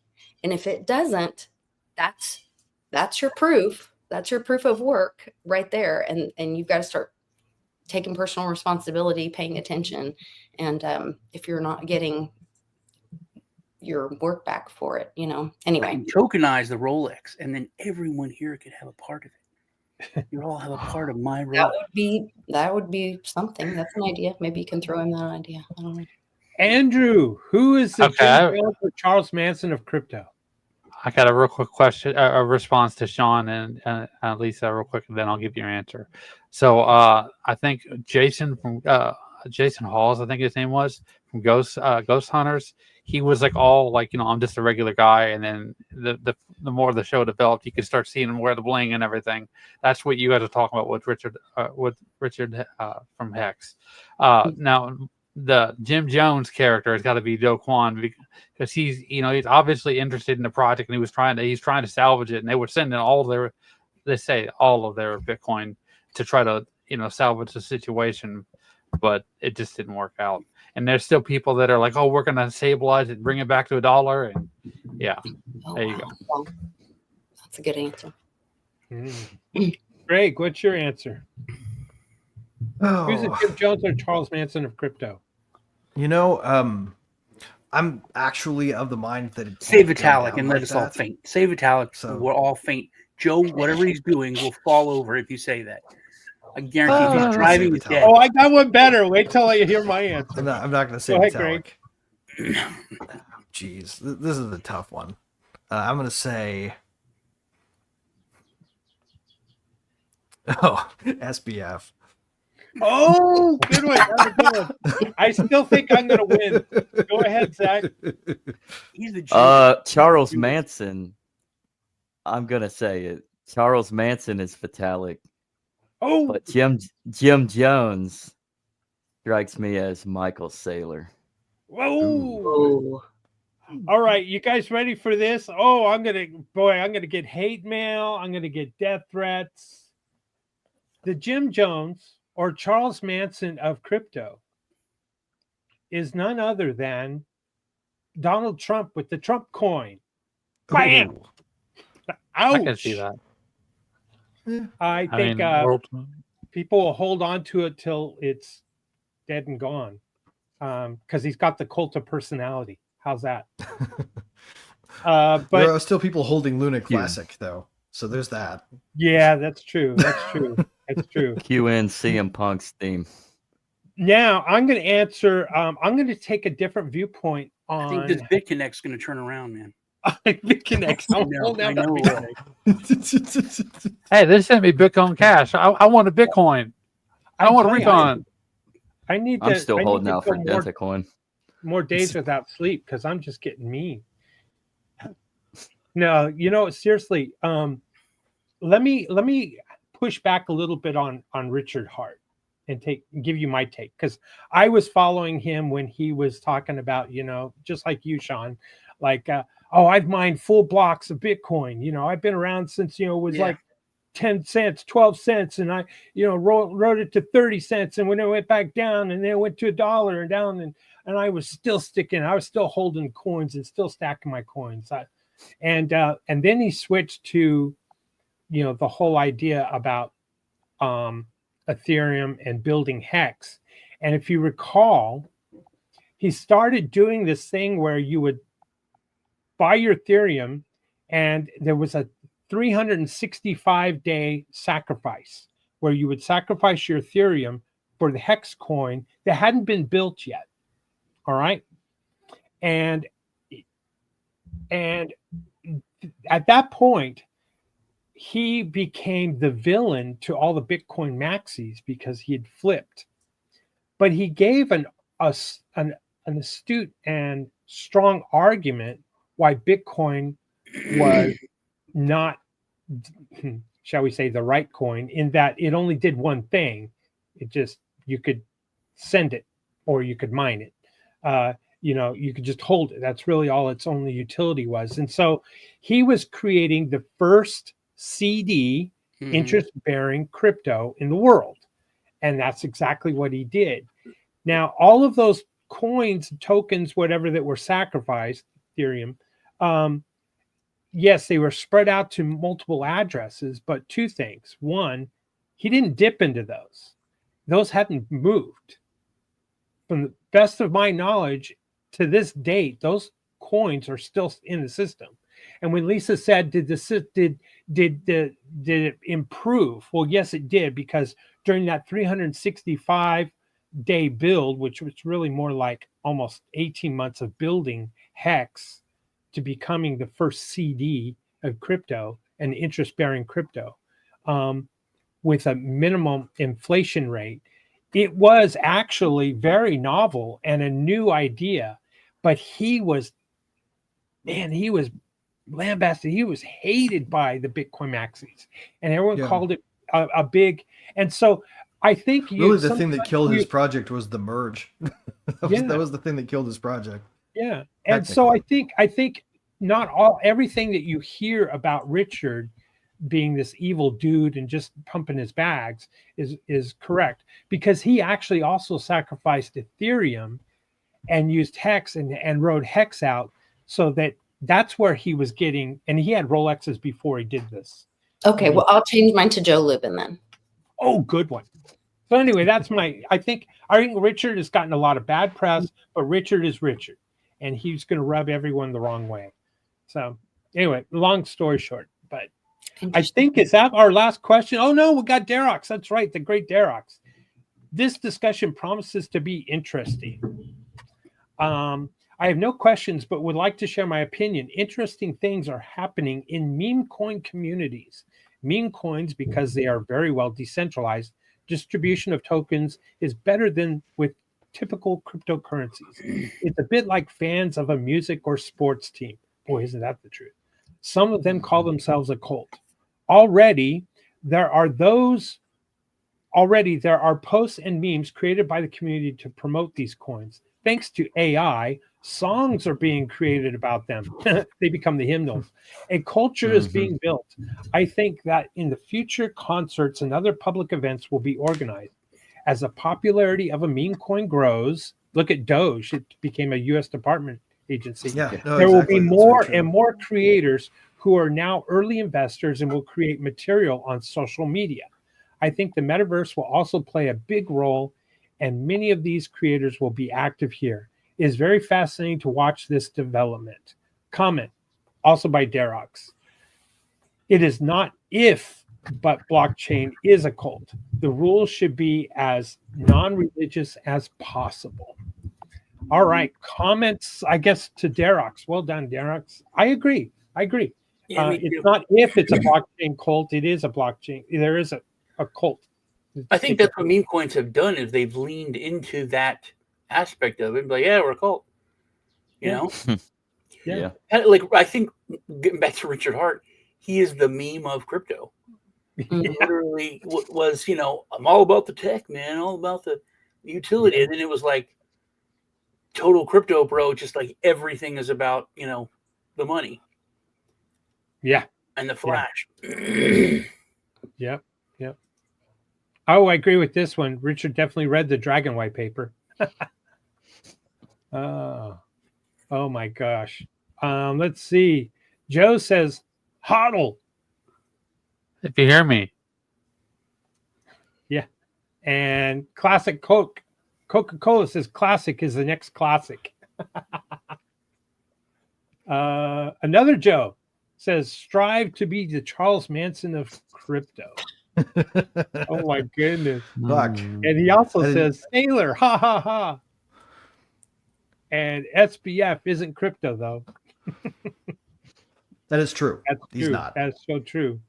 And if it doesn't, that's your proof. That's your proof of work right there. And you've got to start taking personal responsibility, paying attention. And if you're not getting your work back for it, anyway. Tokenize the Rolex, and then everyone here could have a part of it. You all have a part of my Rolex. That would be something. That's an idea. Maybe you can throw in that idea. I don't know. Andrew, who is the Jim Jones or Charles Manson of crypto? I got a real quick question, a response to Sean and Lisa, real quick, and then I'll give you your answer. So I think Jason from Jason Halls, I think his name was, from Ghost Hunters. He was like all like, I'm just a regular guy, and then the more the show developed, you could start seeing him wear the bling and everything. That's what you guys are talking about with Richard from Hex. Now the Jim Jones character has got to be Do Kwon, because he's obviously interested in the project, and he's trying to salvage it, and they were sending all of their Bitcoin to try to salvage the situation, but it just didn't work out. And there's still people that are like, oh, we're going to stabilize it, bring it back to $1. And yeah, there you go. That's a good answer. Greg, what's your answer? Who's it, Jim Jones or Charles Manson of crypto? I'm actually of the mind that say Vitalik and let us all faint. Say Vitalik, so we're all faint. Joe, whatever he's doing, will fall over if you say that. I guarantee if he's driving, he's dead. Oh, I got one better. Wait till I hear my answer. I'm not going to say Go Vitalik. Greg. Jeez, this is a tough one. I'm going to say, SBF. Oh, good one. That's a good one. I still think I'm going to win. Go ahead, Zach. He's the Charles Manson. I'm going to say it. Charles Manson is Vitalik. Oh, but Jim Jones strikes me as Michael Saylor. Whoa. All right, you guys ready for this? Oh, I'm gonna get hate mail. I'm gonna get death threats. The Jim Jones or Charles Manson of crypto is none other than Donald Trump with the Trump coin. Bam! Ouch. I can see that. I think people will hold on to it till it's dead and gone, because he's got the cult of personality. How's that? But there are still people holding Luna Classic, though. So there's that. Yeah, that's true. That's true. That's true. QN CM Punk's theme. Now I'm going to answer. I'm going to take a different viewpoint on. I think this BitConnect's going to turn around, man. BitConnect. Hey, they sent me Bitcoin Cash. I want a Bitcoin. I don't want a refund. I'm still holding out for Dentacoin. More days without sleep because I'm just getting mean. No, seriously. Let me push back a little bit on Richard Hart and give you my take, because I was following him when he was talking about, just like you, Sean, like I've mined full blocks of Bitcoin. I've been around since it was like 10 cents, 12 cents, and I wrote it to 30 cents, and when it went back down, and then it went to $1 and down, and I was still sticking. I was still holding coins and still stacking my coins. And then he switched to, the whole idea about Ethereum and building Hex. And if you recall, he started doing this thing where you would buy your Ethereum, and there was a 365-day sacrifice where you would sacrifice your Ethereum for the Hex coin that hadn't been built yet. All right. And at that point, he became the villain to all the Bitcoin maxis because he had flipped. But he gave an astute and strong argument why Bitcoin was not, shall we say, the right coin, in that it only did one thing. You could send it or you could mine it. You could just hold it. That's really all its only utility was. And so he was creating the first CD interest-bearing crypto in the world. And that's exactly what he did. Now, all of those coins, tokens, whatever that were sacrificed, Ethereum, yes, they were spread out to multiple addresses, but two things. One, he didn't dip into those. Those hadn't moved. From the best of my knowledge, to this date, those coins are still in the system. And when Lisa said, did it improve? Well, yes, it did, because during that 365-day build, which was really more like almost 18 months of building Hex to becoming the first CD of crypto, and interest-bearing crypto, with a minimum inflation rate, it was actually very novel and a new idea. But he was lambasted. He was hated by the Bitcoin maxis, and everyone called it a big. And so I think the thing that killed his project was the merge. that was the thing that killed his project. Yeah, and so I think not everything that you hear about Richard being this evil dude and just pumping his bags is correct, because he actually also sacrificed Ethereum and used Hex and rode Hex out, so that's where he was getting, and he had Rolexes before he did this. Okay, well, I'll change mine to Joe Lubin then. Oh, good one. So anyway, that's I think Richard has gotten a lot of bad press, but Richard is Richard, and he's going to rub everyone the wrong way. So anyway, long story short, but I think, is that our last question? Oh no, we got Darox. That's right, the great Darox. This discussion promises to be interesting. I have no questions, but would like to share my opinion. Interesting things are happening in meme coin communities. Meme coins, because they are very well decentralized, distribution of tokens is better than with typical cryptocurrencies. It's a bit like fans of a music or sports team. Boy, isn't that the truth? Some of them call themselves a cult. Already, there are posts and memes created by the community to promote these coins. Thanks to AI, songs are being created about them. They become the hymnals. A culture is being built. I think that in the future, concerts and other public events will be organized. As the popularity of a meme coin grows, look at Doge. It became a U.S. Department agency. There will be more and more creators who are now early investors and will create material on social media. I think the metaverse will also play a big role, and many of these creators will be active here. It is very fascinating to watch this development. Comment, also by Derox. It is not if, but blockchain is a cult. The rules should be as non-religious as possible. All right, comments, I guess, to Derox. Well done, Derox. I agree. Yeah, it's not if it's a blockchain cult, it is a blockchain. There is a cult. I think that's what meme coins have done, is they've leaned into that aspect of it. Like, yeah, we're a cult. You know? Yeah. Like, I think, getting back to Richard Hart, he is the meme of crypto. He literally was, you know, I'm all about the tech, man, all about the utility. And then it was like total crypto bro, just like everything is about, you know, the money. Yeah. And the flash. Yep. Oh, I agree with this one. Richard definitely read the Dragon White paper. Oh my gosh. Let's see. Joe says, hodl. If you hear me. Yeah. And classic Coca-Cola says classic is the next classic. Another Joe says, strive to be the Charles Manson of crypto. Oh my goodness. Fuck. And he also says, Sailor, ha ha ha. And SBF isn't crypto though. That is true. He's not. That's so true.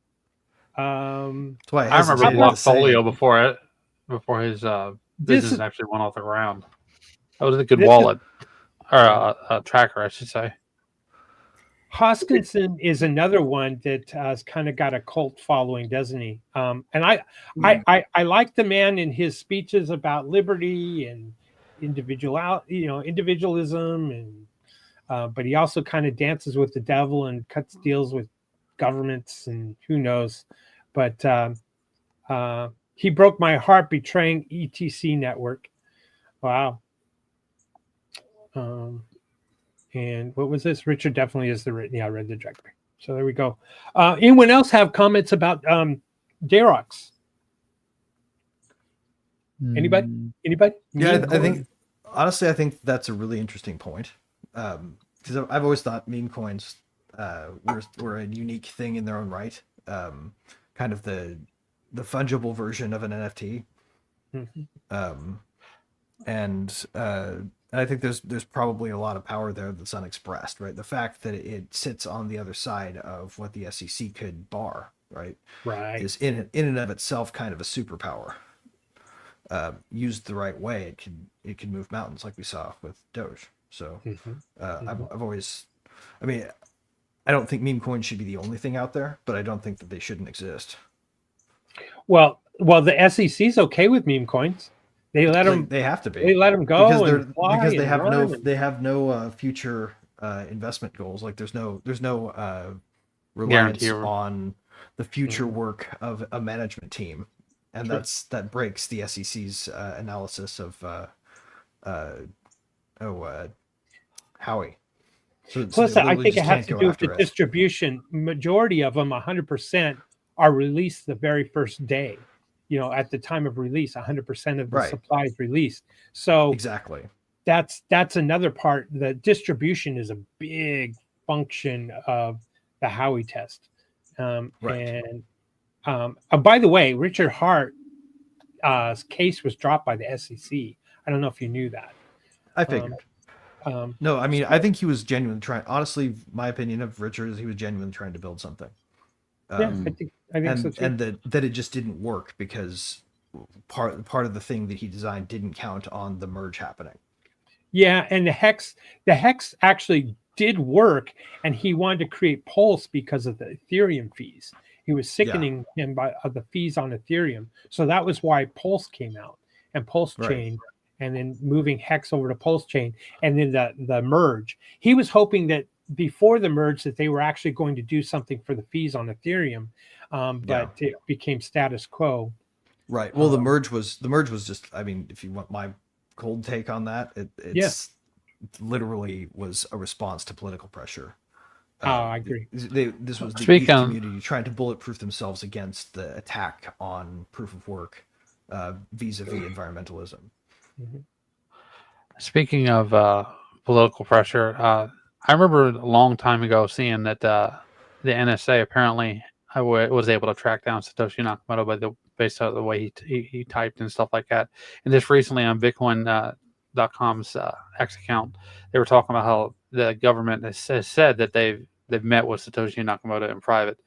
That's why I remember Blockfolio before his business actually went off the ground. That was a good wallet or a tracker, I should say. Hoskinson is another one that has kind of got a cult following, doesn't he? And I like the man in his speeches about liberty and individualism, and but he also kind of dances with the devil and cuts deals with governments and who knows. But he broke my heart betraying ETC network. Wow. And what was this? Richard definitely is I read the direct. So there we go. Anyone else have comments about Derox? Anybody? Yeah, I think honestly, I think that's a really interesting point. Because I've always thought meme coins were a unique thing in their own right. Kind of the fungible version of an NFT. And I think there's probably a lot of power there that's unexpressed, right? The fact that it sits on the other side of what the SEC could bar, right? Right. Is in and of itself kind of a superpower. Used the right way, it can move mountains, like we saw with Doge. So I've always, I mean, I don't think meme coins should be the only thing out there, but I don't think that they shouldn't exist. Well, the SEC's okay with meme coins. They let them. They have to be. They let them go because they have no future investment goals. Like there's no reliance on the future work of a management team, and that breaks the SEC's analysis of Howie. Plus, I think it has to do with the distribution. Majority of them, 100%, are released the very first day. At the time of release, 100% of the supply is released. So exactly, that's another part. The distribution is a big function of the Howie test. And by the way, Richard Hart's case was dropped by the SEC. I don't know if you knew that. I figured. No, I mean, I think he was genuinely trying. Honestly, my opinion of Richard is he was genuinely trying to build something. I think so too. And that it just didn't work because part of the thing that he designed didn't count on the merge happening. Yeah, and the hex actually did work, and he wanted to create Pulse because of the Ethereum fees. He was sickening him by the fees on Ethereum, so that was why Pulse came out and Pulse Chain, and then moving Hex over to Pulse Chain, and then the merge. He was hoping that before the merge that they were actually going to do something for the fees on Ethereum, but it became status quo. Right. Well, the merge was just. I mean, if you want my cold take on that, it's literally was a response to political pressure. I agree. This was the ETH community trying to bulletproof themselves against the attack on proof of work vis-a-vis environmentalism. Mm-hmm. Speaking of political pressure, I remember a long time ago seeing that the NSA apparently was able to track down Satoshi Nakamoto based on the way he typed and stuff like that. And just recently on Bitcoin.com's X account, they were talking about how the government has said that they've met with Satoshi Nakamoto in private.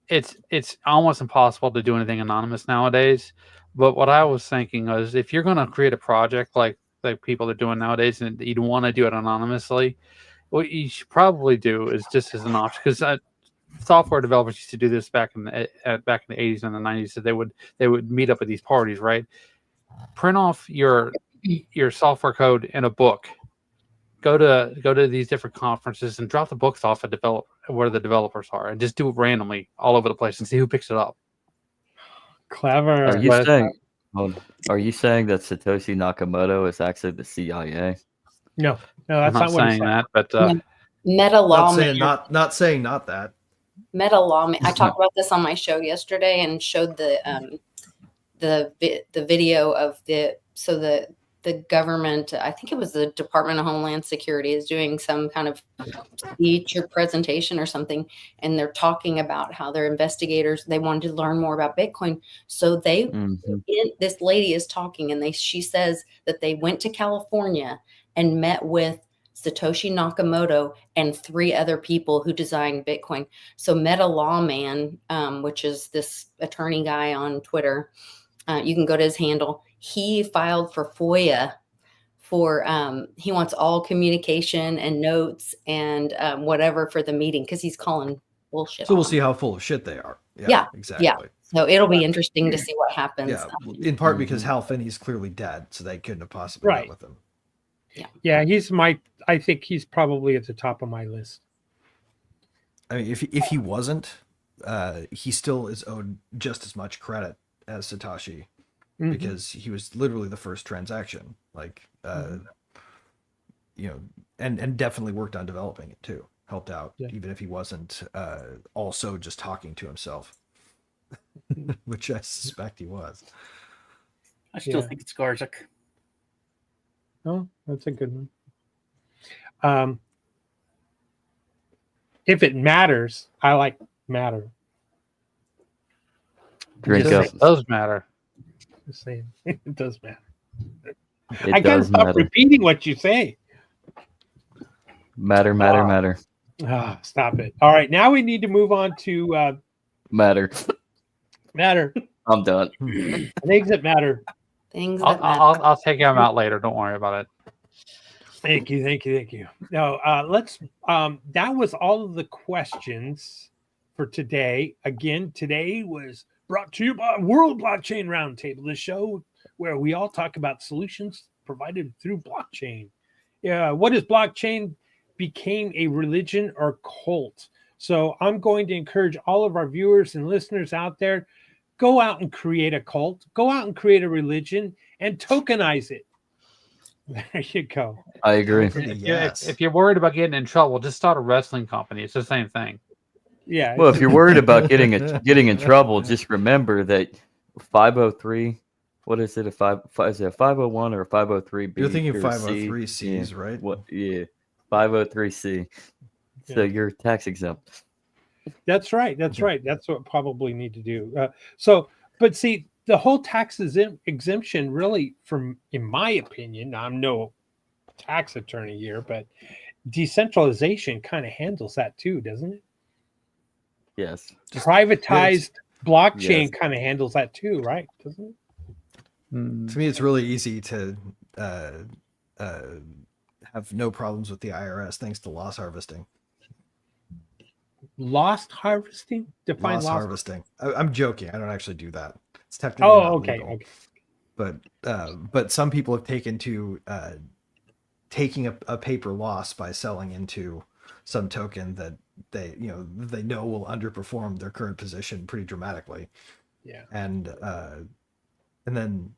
It's almost impossible to do anything anonymous nowadays. But what I was thinking was, if you're going to create a project like people are doing nowadays, and you'd want to do it anonymously, what you should probably do is just as an option, because software developers used to do this back in the 80s and the 90s. So they would meet up at these parties, right? Print off your software code in a book. Go to these different conferences and drop the books off at where the developers are, and just do it randomly all over the place and see who picks it up. Clever. Are you saying that Satoshi Nakamoto is actually the CIA? No, that's not what I'm saying. That, but Meta law. Not saying that. Meta law. I talked about this on my show yesterday and showed the video of the government, I think it was the Department of Homeland Security, is doing some kind of speech or presentation or something. And they're talking about how their investigators, they wanted to learn more about Bitcoin. So this lady is talking, and she says that they went to California and met with Satoshi Nakamoto and 3 other people who designed Bitcoin. So Meta Lawman, which is this attorney guy on Twitter, you can go to his handle. He filed for FOIA for he wants all communication and notes and whatever for the meeting, because he's calling bullshit. So we'll see how full of shit they are. Yeah, exactly. Yeah. So it'll be interesting to see what happens. Yeah, in part because Hal Finney's clearly dead, so they couldn't have possibly met with him. Yeah, I think he's probably at the top of my list. I mean, if he wasn't, he still is owed just as much credit as Satoshi, because he was literally the first transaction, and definitely worked on developing it too, helped out, even if he wasn't also just talking to himself, which I suspect he was. I still think it's Garzik. Oh, that's a good one. If it matters, I like matter. Drink up. It does matter. Just saying, it does matter. I gotta stop repeating what you say. Matter. Stop it. All right, now we need to move on to matter. I'm done. Things that matter. I'll take him out later. Don't worry about it. Thank you. Now, let's. That was all of the questions for today. Again, today was brought to you by World Blockchain Roundtable, the show where we all talk about solutions provided through blockchain. What is blockchain? Became a religion or cult? So I'm going to encourage all of our viewers and listeners out there, go out and create a cult, go out and create a religion, and tokenize it. There you go. I agree. If you're worried about getting in trouble, just start a wrestling company. It's the same thing. Yeah. Well, if you're worried about getting in trouble, just remember that 503. What is it? Is it a 501 or a 503B? You're thinking 503Cs, right? What? Yeah, 503C. Yeah. So you're tax exempt. That's right. That's what probably need to do. But see, the whole tax exemption really, in my opinion, I'm no tax attorney here, but decentralization kind of handles that too, doesn't it? Yes. Privatized blockchain kind of handles that too, right? Doesn't it? To me, it's really easy to have no problems with the IRS thanks to loss harvesting. Lost harvesting? Define loss harvesting. I'm joking. I don't actually do that. It's technically not legal. Okay. But some people have taken to taking a paper loss by selling into some token that they know will underperform their current position pretty dramatically. Yeah. And then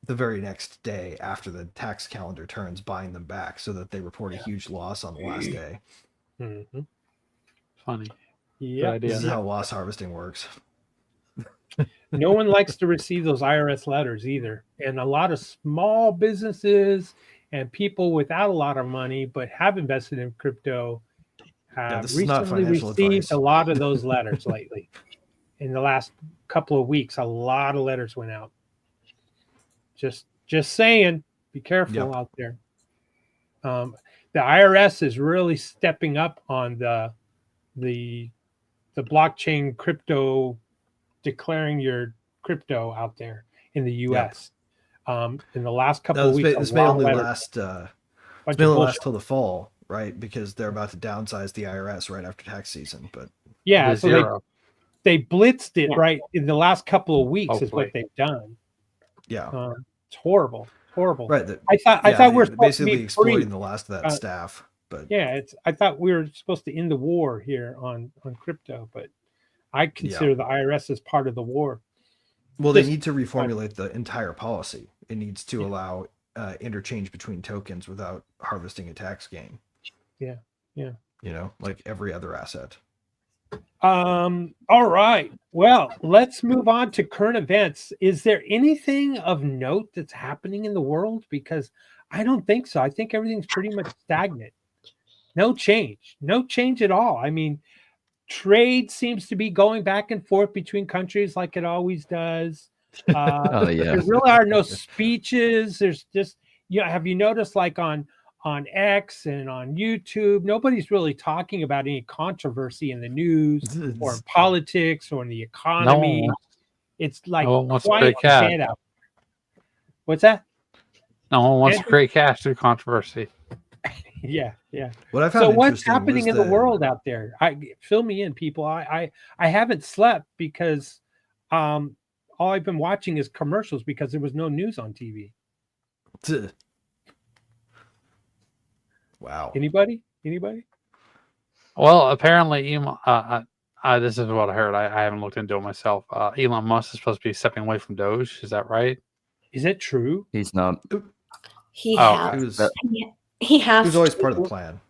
the very next day after the tax calendar turns, buying them back so that they report a huge loss on the last day. Mm-hmm. Funny. Yeah. This is how loss harvesting works. No one likes to receive those IRS letters either. And a lot of small businesses and people without a lot of money but have invested in crypto have recently received a lot of those letters lately. In the last couple of weeks, a lot of letters went out. Just saying, be careful out there. The IRS is really stepping up on the blockchain crypto, declaring your crypto out there in the U.S. In the last couple of weeks, this may only last till the fall, right? Because they're about to downsize the IRS right after tax season. But yeah, so they blitzed it right in the last couple of weeks. Hopefully. Is what they've done. Yeah. It's horrible. Right. I thought we were basically exploiting the last of that staff. But I thought we were supposed to end the war here on crypto, but I consider the IRS as part of the war. Well, they need to reformulate the entire policy. It needs to allow interchange between tokens without harvesting a tax gain. Yeah. Like every other asset. All right. Well, let's move on to current events. Is there anything of note that's happening in the world? Because I don't think so. I think everything's pretty much stagnant. No change at all. I mean, trade seems to be going back and forth between countries like it always does. There really are no speeches. There's just, have you noticed like on X and on YouTube, nobody's really talking about any controversy in the news or in politics or in the economy. No. It's like quiet dead out. What's that? No one wants to create cash through controversy. Yeah. What I found what's happening in the world out there? Fill me in, people. I haven't slept because all I've been watching is commercials because there was no news on TV. Wow. Anybody? Well, apparently, this is what I heard. I haven't looked into it myself. Elon Musk is supposed to be stepping away from Doge. Is that right? Is it true? He's not. He has always part of the plan.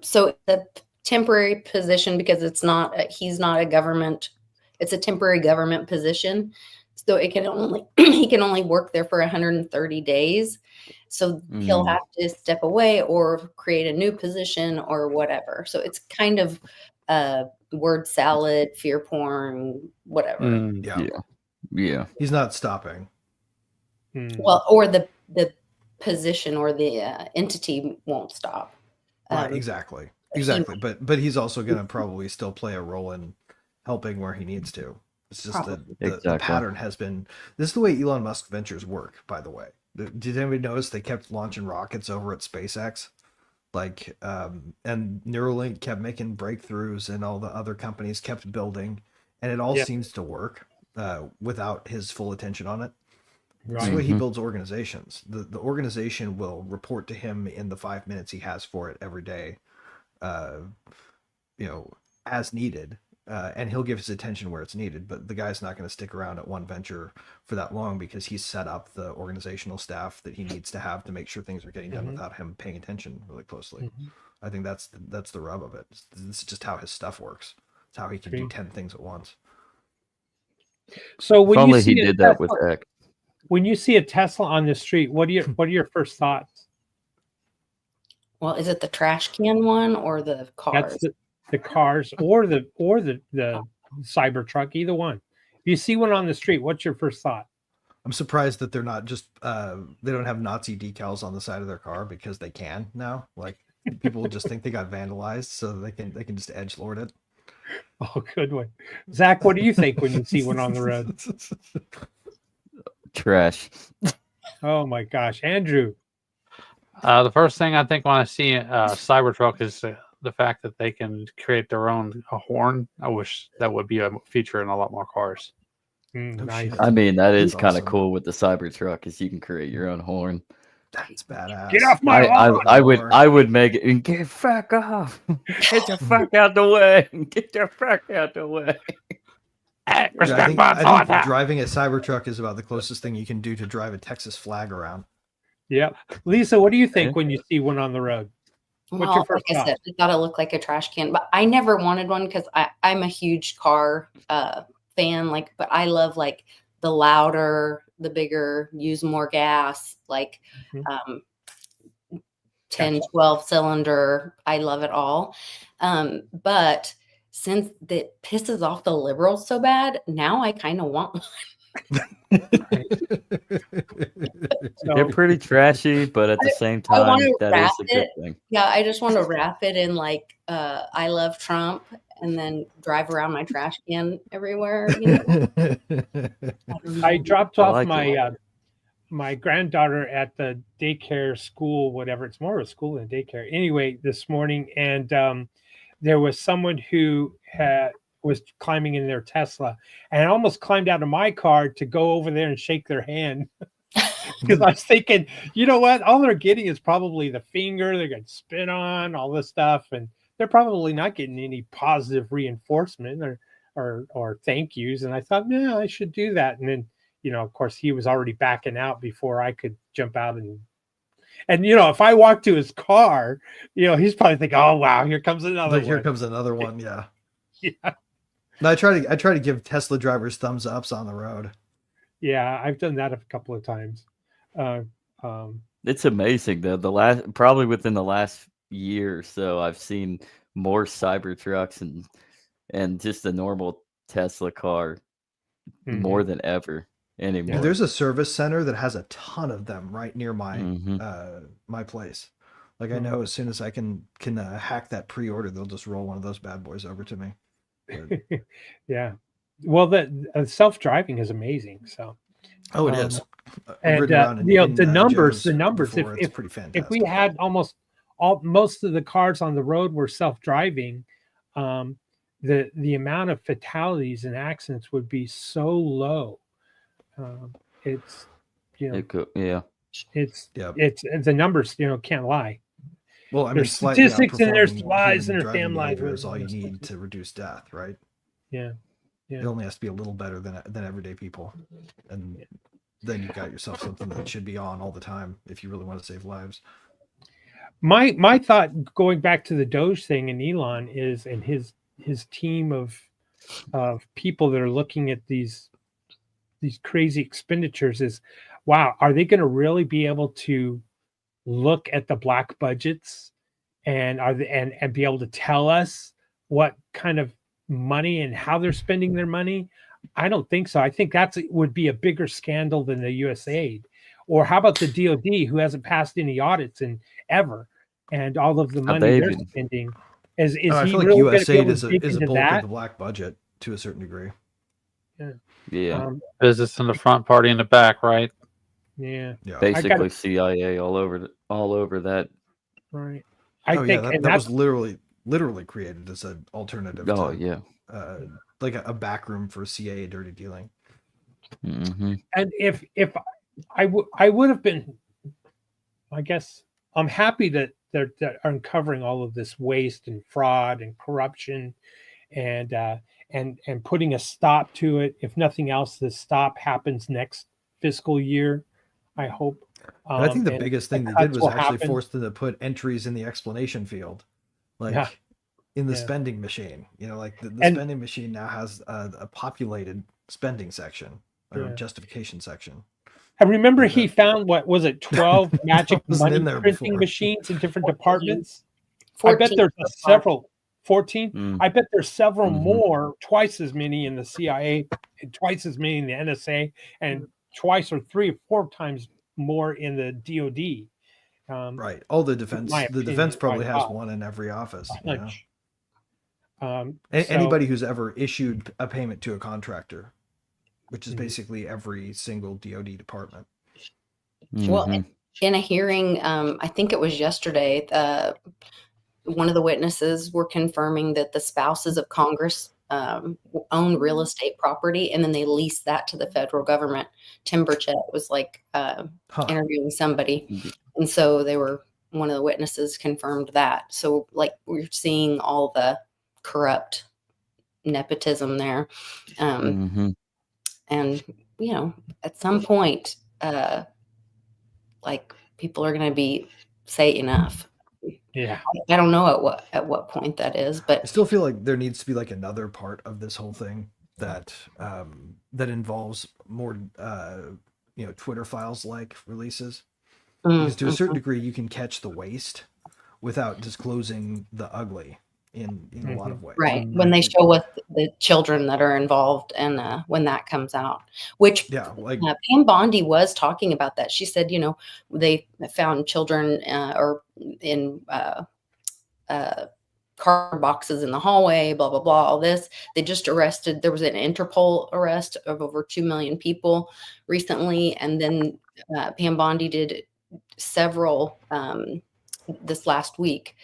So the temporary position, because he's not a government. It's a temporary government position. So he can only work there for 130 days. So he'll have to step away or create a new position or whatever. So it's kind of word salad, fear porn, whatever. Yeah. He's not stopping. Well, or the position or the entity won't stop. Right, exactly. But he's also going to probably still play a role in helping where he needs to. It's just that the pattern has been. This is the way Elon Musk ventures work, by the way. Did anybody notice they kept launching rockets over at SpaceX? And Neuralink kept making breakthroughs, and all the other companies kept building, and it all seems to work without his full attention on it. Right. That's the way he builds organizations. The organization will report to him in the 5 minutes he has for it every day, as needed. And he'll give his attention where it's needed, but the guy's not going to stick around at one venture for that long because he's set up the organizational staff that he needs to have to make sure things are getting done without him paying attention really closely. I think that's the rub of it. This is just how his stuff works. It's how he can do 10 things at once. So when you see he did that with X. When you see a Tesla on the street, what are your first thoughts? Well, is it the trash can one or the cars? That's the cars or the Cybertruck, either one. If you see one on the street, what's your first thought? I'm surprised that they're not just they don't have Nazi decals on the side of their car because they can now. Like people just think they got vandalized, so they can just edgelord it. Oh, good one. Zach, what do you think when you see one on the road? Trash. Oh my gosh, Andrew. The first thing I think when I see a Cybertruck is the fact that they can create their own horn. I wish that would be a feature in a lot more cars. Nice. I mean, that is That's kind of awesome. cool with the Cybertruck, is you can create your own horn. That's badass. Get off my lawn! I would make it and get fuck off. Get the fuck out the way. Get the fuck out the way. I think driving a Cybertruck is about the closest thing you can do to drive a Texas flag around. Yep. Lisa, what do you think when you see one on the road? What's your first thought? I thought it looked like a trash can, but I never wanted one because I'm a huge car fan. But I love like the louder, the bigger, use more gas, 10, 12 cylinder. I love it all. But since that pisses off the liberals so bad, now I kind of want one. They're pretty trashy, but at the same time, that is a good thing. Yeah, I just want to wrap it in I love Trump and then drive around my trash can everywhere. I dropped off my granddaughter at the daycare school, whatever. It's more of a school than daycare. Anyway, this morning, and there was someone who was climbing in their Tesla and almost climbed out of my car to go over there and shake their hand. Because I was thinking, you know what? All they're getting is probably the finger. They're getting spit on, all this stuff. And they're probably not getting any positive reinforcement or thank yous. And I thought, yeah, I should do that. And then, of course, he was already backing out before I could jump out and if I walk to his car, he's probably thinking, oh, wow, here comes another one. Here comes another one. Yeah. Yeah. No, I try to give Tesla drivers thumbs ups on the road. Yeah, I've done that a couple of times. It's amazing though. Probably within the last year or so, I've seen more Cybertrucks and just a normal Tesla car more than ever anymore. Yeah, there's a service center that has a ton of them right near my my place. I know as soon as I can hack that pre-order, they'll just roll one of those bad boys over to me. Yeah. Well, the self-driving is amazing. So. Oh, it is. And the numbers. It's pretty fantastic. If we had most of the cars on the road were self-driving, the amount of fatalities and accidents would be so low. It's the numbers can't lie. Well, I mean, there's statistics and there's lies and there's damn lies. Is all you need to reduce death, right? Yeah. It only has to be a little better than everyday people, and then you've got yourself something that should be on all the time if you really want to save lives. My thought, going back to the Doge thing and Elon, is, and his team of people that are looking at these crazy expenditures, is, wow, are they going to really be able to look at the black budgets and be able to tell us what kind of money and how they're spending their money? I don't think so. I think would be a bigger scandal than the USAID. Or how about the DOD, who hasn't passed any audits in ever, and all of the money they're spending? I feel like USAID is a bulk of the black budget to a certain degree. Yeah. Business in the front, party in the back, right? Yeah. Basically, CIA all over that. Right. That was literally created as an alternative. Like a back room for CIA dirty dealing. Mm-hmm. And if I would have been, I guess I'm happy that they're uncovering all of this waste and fraud and corruption, and putting a stop to it. If nothing else, the stop happens next fiscal year, I hope. I think the biggest thing they did was actually force them to put entries in the explanation field, in the spending machine. The spending machine now has a populated spending section or justification section. I remember he found, what was it, 12 magic money printing machines in different departments. 14. I bet there's several. 14. I bet there's several more, twice as many in the CIA, and twice as many in the NSA, and twice or 3 or 4 times more in the DOD. Right. All the defense. The defense probably has one in every office. Anybody who's ever issued a payment to a contractor, which is basically every single DoD department. Well, in a hearing, I think it was yesterday, one of the witnesses were confirming that the spouses of Congress own real estate property, and then they lease that to the federal government. Timberchet was like interviewing somebody, and so one of the witnesses confirmed that. So like we're seeing all the corrupt nepotism there, and at some point, like people are going to say enough. Yeah, I don't know at what point that is, but I still feel like there needs to be like another part of this whole thing that that involves more Twitter files like releases, because to a certain degree you can catch the waste without disclosing the ugly in a lot of ways. Right. When they show what the children that are involved and when that comes out, which Pam Bondi was talking about that. She said, they found children or in card boxes in the hallway, blah, blah, blah, all this. They just arrested, there was an Interpol arrest of over 2 million people recently. And then Pam Bondi did several this last week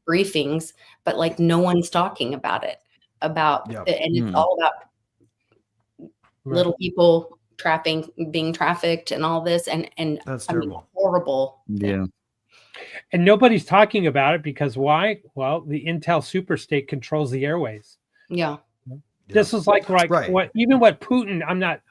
briefings, but like no one's talking about it, and it's all about little people being trafficked and all this. And that's terrible. Horrible. Yeah. And nobody's talking about it because why? Well, the Intel superstate controls the airways. Yeah. This is like what Putin, I'm not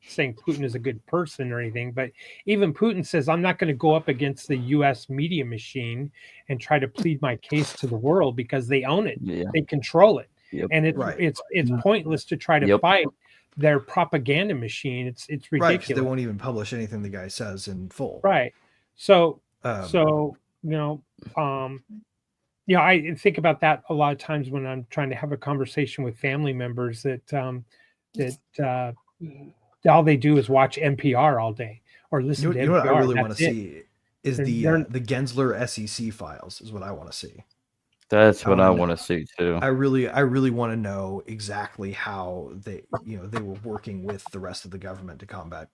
saying Putin is a good person or anything, but even Putin says, I'm not going to go up against the US media machine and try to plead my case to the world because they own it. Yeah. They control it. Yep. And it's pointless to try to fight their propaganda machine. It's ridiculous. Right, they won't even publish anything the guy says in full. Right. So I think about that a lot of times when I'm trying to have a conversation with family members that all they do is watch NPR all day or listen to NPR. What I really want to see is the Gensler SEC files is what I want to see. That's what I want to see too. I really want to know exactly how they were working with the rest of the government to combat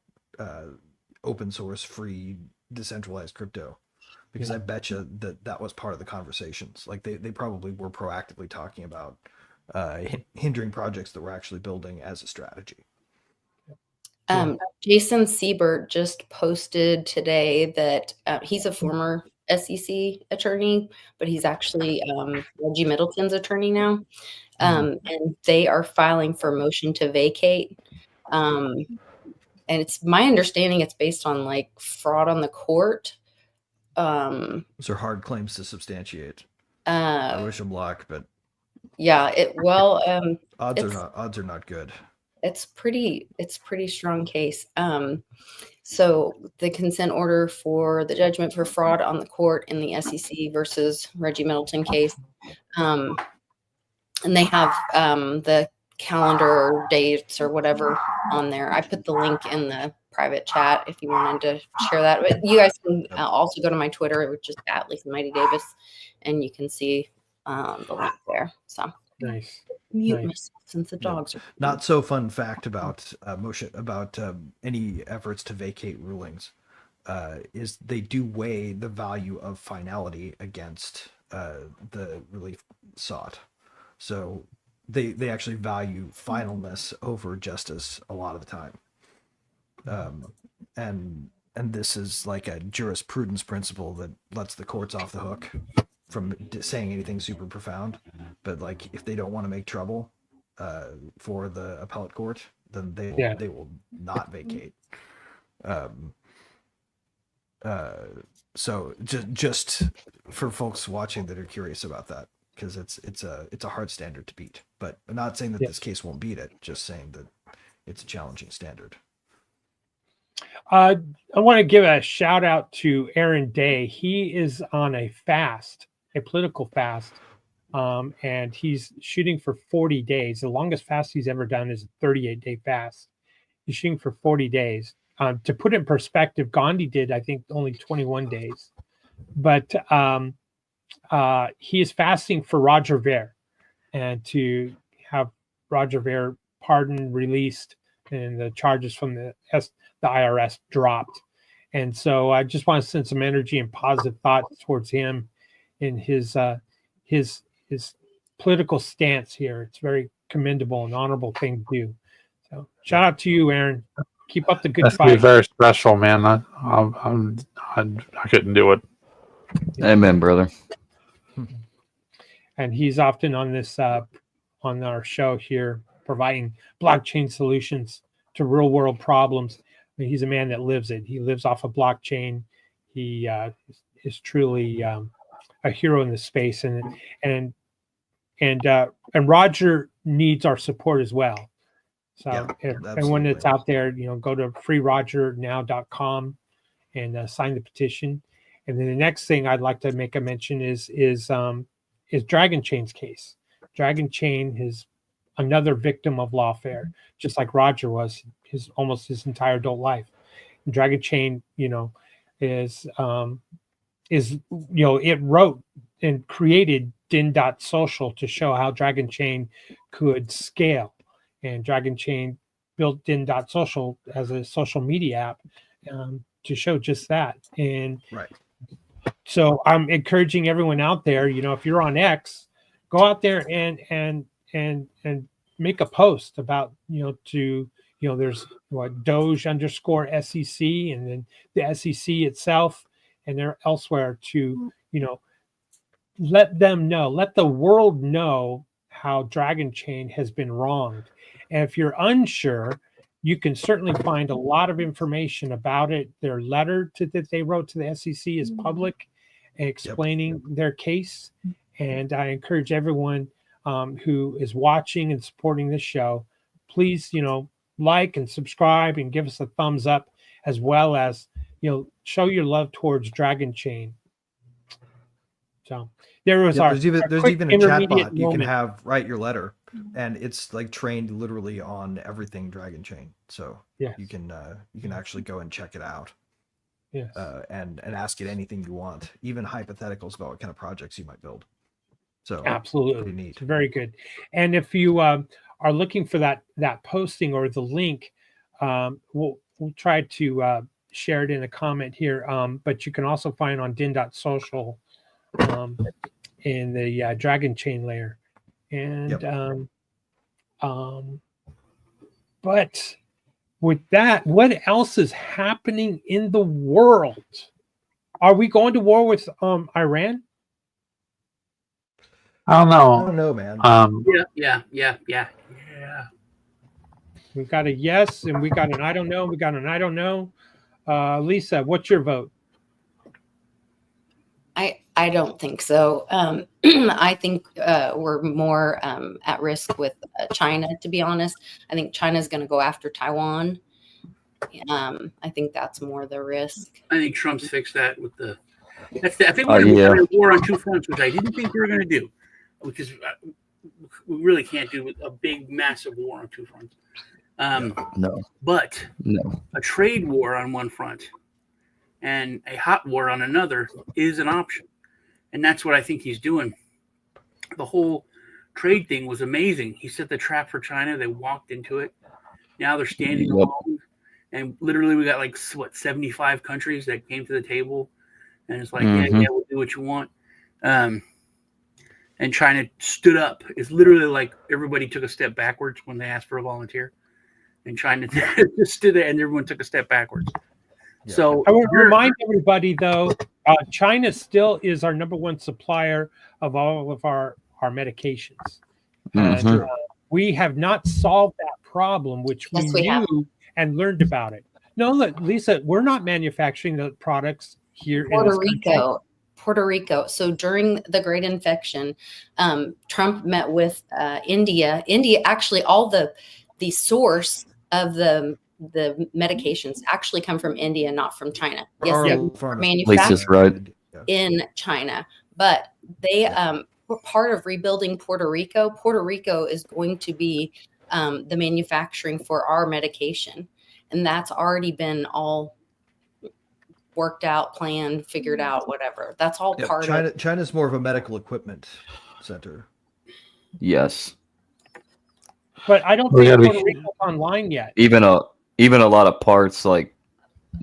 open source, free, decentralized crypto, because I bet you that was part of the conversations. Like they probably were proactively talking about hindering projects that were actually building as a strategy. Jason Siebert just posted today that he's a former SEC attorney, but he's actually Reggie Middleton's attorney now. And they are filing for motion to vacate. And it's my understanding it's based on like fraud on the court. Those are hard claims to substantiate. I wish them luck, but yeah, odds are not good. It's pretty strong case. So the consent order for the judgment for fraud on the court in the SEC versus Reggie Middleton case. And they have the calendar dates or whatever on there. I put the link in the private chat if you wanted to share that. But you guys can also go to my Twitter, which is @LisaMightyDavis, and you can see the link there. So nice. Mute myself since the dogs are not so fun fact about any efforts to vacate rulings is they do weigh the value of finality against the relief sought. So they actually value finalness over justice a lot of the time. And this is like a jurisprudence principle that lets the courts off the hook from saying anything super profound, but like if they don't want to make trouble for the appellate court, then they will not vacate. So just for folks watching that are curious about that, because it's a hard standard to beat. But I'm not saying that this case won't beat it, just saying that it's a challenging standard. I want to give a shout out to Aaron Day. He is on a political fast, and he's shooting for 40 days. The longest fast he's ever done is a 38-day fast. He's shooting for 40 days. To put it in perspective, Gandhi did, I think, only 21 days. But he is fasting for Roger Ver. and to have Roger Ver pardoned, released, and the charges from the IRS dropped. And so I just want to send some energy and positive thoughts towards him in his political stance here. It's very commendable and honorable thing to do. So shout out to you, Aaron. Keep up the good fight. Very special, man. I couldn't do it. Amen, brother. And he's often on this on our show here, providing blockchain solutions to real world problems. I mean, he's a man that lives it. He lives off a blockchain. He is truly a hero in the space, and Roger needs our support as well. So if anyone that's out there, go to freerogernow.com and sign the petition. And then the next thing I'd like to make a mention is Dragon Chain's case. Dragon Chain is another victim of lawfare, just like Roger was almost his entire adult life. And Dragon Chain, is it wrote and created din.social to show how Dragon Chain could scale. And Dragon Chain built din.social as a social media app to show just that. And so I'm encouraging everyone out there, if you're on X, go out there and make a post about, there's Doge_SEC and then the SEC itself, and they're elsewhere to, let the world know how Dragon Chain has been wronged. And if you're unsure, you can certainly find a lot of information about it. Their letter that they wrote to the SEC is public, explaining their case. And I encourage everyone who is watching and supporting this show, please, like and subscribe and give us a thumbs up, as well as, show your love towards Dragon Chain. So there was there's even a chat bot you can have write your letter, and it's like trained literally on everything Dragon Chain. So you can actually go and check it out. Yes. And ask it anything you want, even hypotheticals about what kind of projects you might build. So absolutely neat. It's very good. And if you are looking for that posting or the link, we'll try to share it in a comment here. But you can also find on din.social in the Dragon Chain layer. And but with that, what else is happening in the world? Are we going to war with Iran? I don't know. I don't know, man. Yeah. We got a yes, and we got an I don't know. We got an I don't know. Lisa, what's your vote? I don't think so. I think we're more at risk with China, to be honest. I think China's going to go after Taiwan. I think that's more the risk. I think Trump's fixed that with I think we're going to have a war on two fronts, which I didn't think we were going to do, because we really can't do a big, massive war on two fronts. But a trade war on one front and a hot war on another is an option. And that's what I think he's doing. The whole trade thing was amazing. He set the trap for China. They walked into it. Now they're standing alone. And literally we got 75 countries that came to the table. And it's like, yeah, we'll do what you want. And China stood up. It's literally like everybody took a step backwards when they asked for a volunteer. And China just stood there and everyone took a step backwards. Yeah. So I want to remind everybody, though, China still is our number one supplier of all of our medications. And we have not solved that problem, which we knew and learned about it. No, look, Lisa, we're not manufacturing the products here in Puerto Rico. So during the Great Infection, Trump met with India. India, actually, all the source of the medications actually come from India, not from China. Yes, they're manufactured in China, but they were part of rebuilding Puerto Rico. Puerto Rico is going to be the manufacturing for our medication, and that's already been all worked out, planned, figured out, whatever. That's all part of China's more of a medical equipment center. Yes. But I don't think Puerto Rico's online yet. Even a lot of parts like,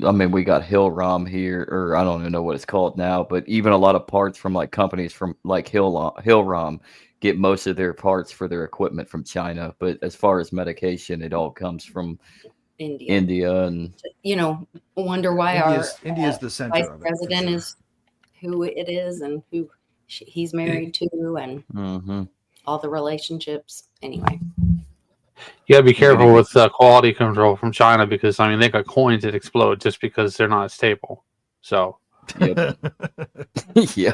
I mean, we got Hill-Rom here, or I don't even know what it's called now, but even a lot of parts from like companies from like Hill-Rom get most of their parts for their equipment from China. But as far as medication, it all comes from India and wonder why India's the center vice of it, president is who it is and who he's married to and all the relationships. Anyway, you gotta be careful with quality control from China because I mean they got coins that explode just because they're not stable. So yep. Yeah,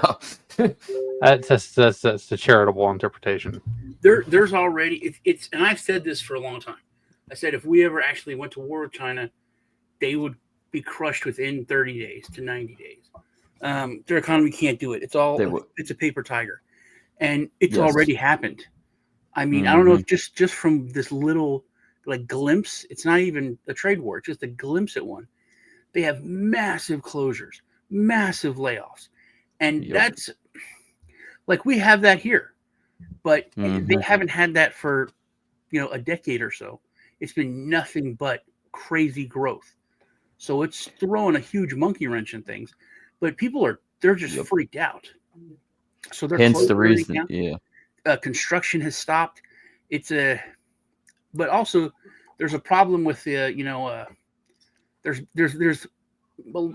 that's the charitable interpretation. There's already it's and I've said this for a long time. I said if we ever actually went to war with China, they would be crushed within 30 days to 90 days. Their economy can't do it. It's a paper tiger, and it's already happened. I mean, I don't know if just from this little like glimpse, it's not even a trade war, it's just a glimpse at one. They have massive closures, massive layoffs. And that's like we have that here. But they haven't had that for a decade or so. It's been nothing but crazy growth. So it's throwing a huge monkey wrench in things. But people they're just freaked out. So they're hence the reason, construction has stopped. But also there's a problem with there's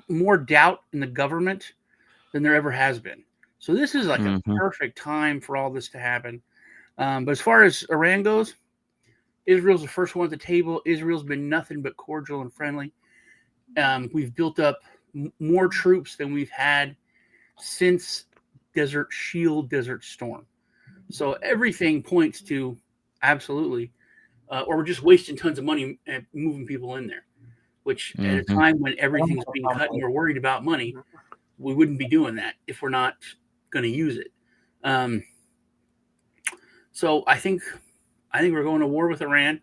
more doubt in the government than there ever has been. So this is like a perfect time for all this to happen. But as far as Iran goes, Israel's the first one at the table. Israel's been nothing but cordial and friendly. We've built up more troops than we've had since Desert Storm. So everything points to absolutely, or we're just wasting tons of money and moving people in there, which at a time when everything's being cut and we're worried about money, we wouldn't be doing that if we're not going to use it. So I think we're going to war with Iran.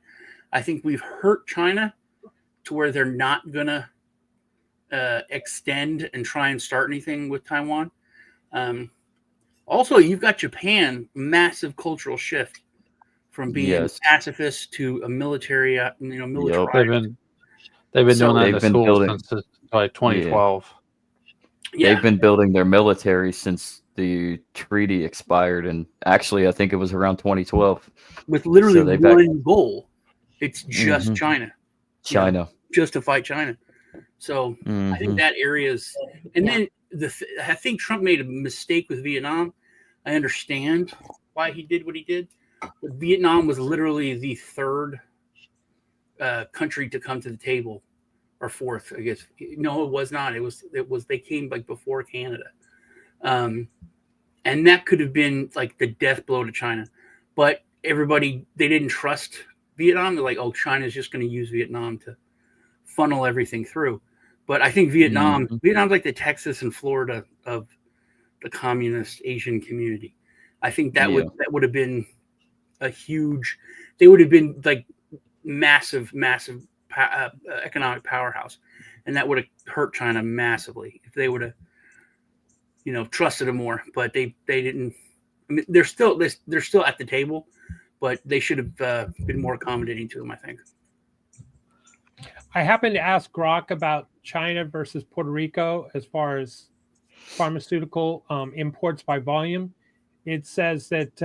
I think we've hurt China to where they're not going to extend and try and start anything with Taiwan. Also, you've got Japan, massive cultural shift from being pacifist to a military, military. They've been doing that in the school since like 2012. They've been building their military since the treaty expired, and actually, I think it was around 2012. With literally one goal, it's just China, just to fight China. So I think that area's, and then I think Trump made a mistake with Vietnam. I understand why he did what he did. But Vietnam was literally the third country to come to the table, or fourth, I guess. No, it was not. It was. They came like before Canada, and that could have been like the death blow to China. But they didn't trust Vietnam. They're like, oh, China's just going to use Vietnam to funnel everything through. But I think Vietnam's like the Texas and Florida of the communist Asian community. I think that would have been a huge. They would have been like massive economic powerhouse, and that would have hurt China massively if they would have, trusted them more. But they didn't. I mean, they're still at the table, but they should have been more accommodating to them, I think. I happened to ask Grok about China versus Puerto Rico as far as pharmaceutical imports by volume. It says that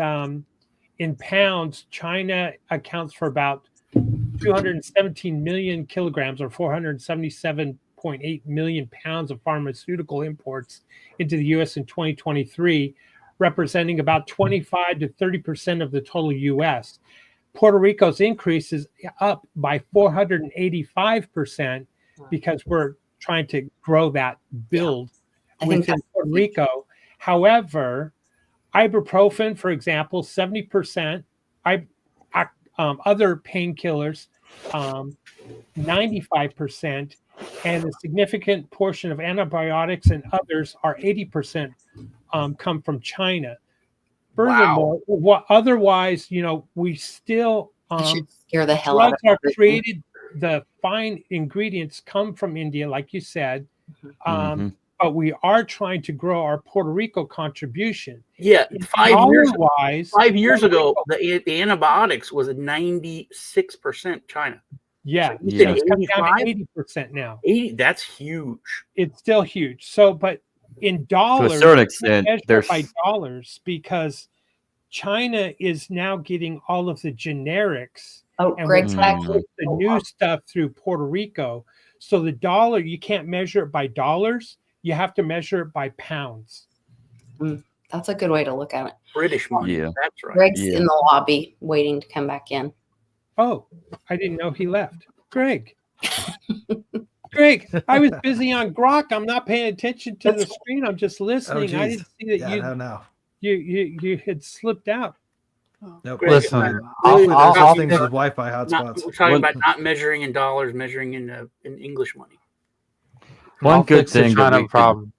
in pounds, China accounts for about 217 million kilograms or 477.8 million pounds of pharmaceutical imports into the U.S. in 2023, representing about 25 to 30% of the total U.S. Puerto Rico's increase is up by 485% because we're trying to grow that build within Puerto Rico. However, ibuprofen, for example, 70%, other painkillers, 95%, and a significant portion of antibiotics and others are 80% come from China. Furthermore, otherwise, we still scare the hell out of drugs are created. The fine ingredients come from India, like you said. but we are trying to grow our Puerto Rico contribution. Yeah, 5 years wise, 5 years ago, the antibiotics was 96% China. Yeah, so you it's come down to 80% now. 80, that's huge. It's still huge. So, but in dollars, to a certain extent, there's by dollars because China is now getting all of the generics. Oh, and Greg's back. the new stuff through Puerto Rico. So the dollar, you can't measure it by dollars. You have to measure it by pounds. That's a good way to look at it. British money. Yeah. That's right. Greg's in the lobby waiting to come back in. Oh, I didn't know he left. Greg. Greg, I was busy on Grok. I'm not paying attention to the screen. I'm just listening. I didn't see that you had slipped out. Nope. Greg, Listen, I'll things with Wi-Fi hotspots. We're talking about not measuring in dollars, measuring in English money. One good thing that China we problem.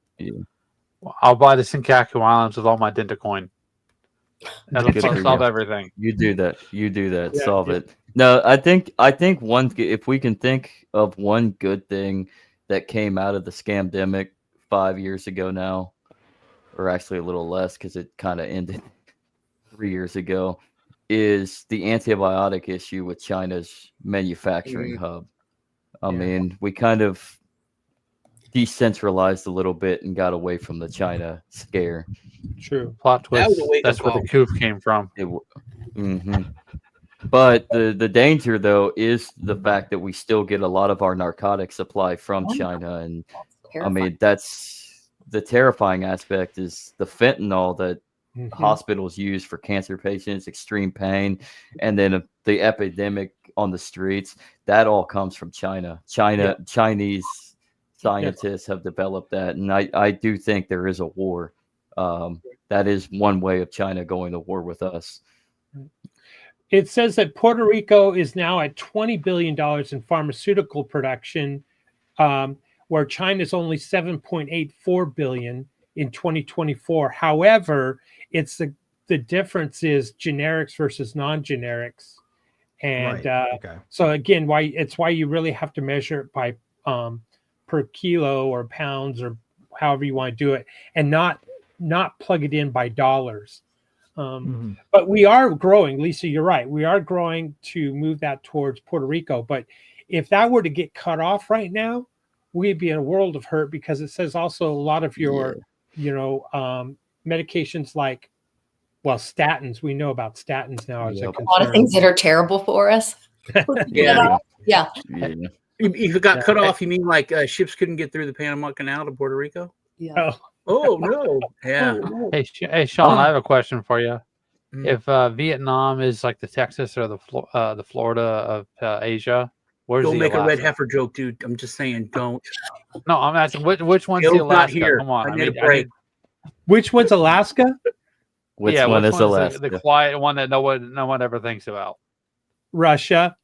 I'll buy the Senkaku Islands with all my Dentacoin. That'll solve everything. You do that. Yeah, solve it. No, I think one. If we can think of one good thing that came out of the scamdemic 5 years ago now, or actually a little less because it kind of ended 3 years ago, is the antibiotic issue with China's manufacturing hub. I mean, we kind of decentralized a little bit and got away from the China scare. True. Plot twist. That's where the coup came from. But the danger, though, is the fact that we still get a lot of our narcotic supply from China. And I mean, that's the terrifying aspect is the fentanyl that hospitals use for cancer patients, extreme pain, and then the epidemic on the streets. That all comes from China. Chinese scientists have developed that. And I do think there is a war. That is one way of China going to war with us. It says that Puerto Rico is now at $20 billion in pharmaceutical production, where China's only $7.84 billion in 2024. However, it's the difference is generics versus non-generics. And so again, why you really have to measure it by per kilo or pounds or however you want to do it, and not plug it in by dollars. But we are growing, Lisa, you're right. We are growing to move that towards Puerto Rico. But if that were to get cut off right now, we'd be in a world of hurt because it says also a lot of your, medications like, statins. We know about statins now as a concern. A lot of things that are terrible for us. Yeah. If it got cut off, you mean like ships couldn't get through the Panama Canal to Puerto Rico? Yeah. Oh no! Yeah. Hey, Sean, I have a question for you. If Vietnam is like the Texas or the Florida of Asia, where's don't the make Alaska? a red heifer joke, dude. I'm just saying, don't. No, I'm asking which one's the Alaska? Not here. Come on, I need a break. Which one's Alaska? Which one is Alaska? The quiet one that no one ever thinks about. Russia.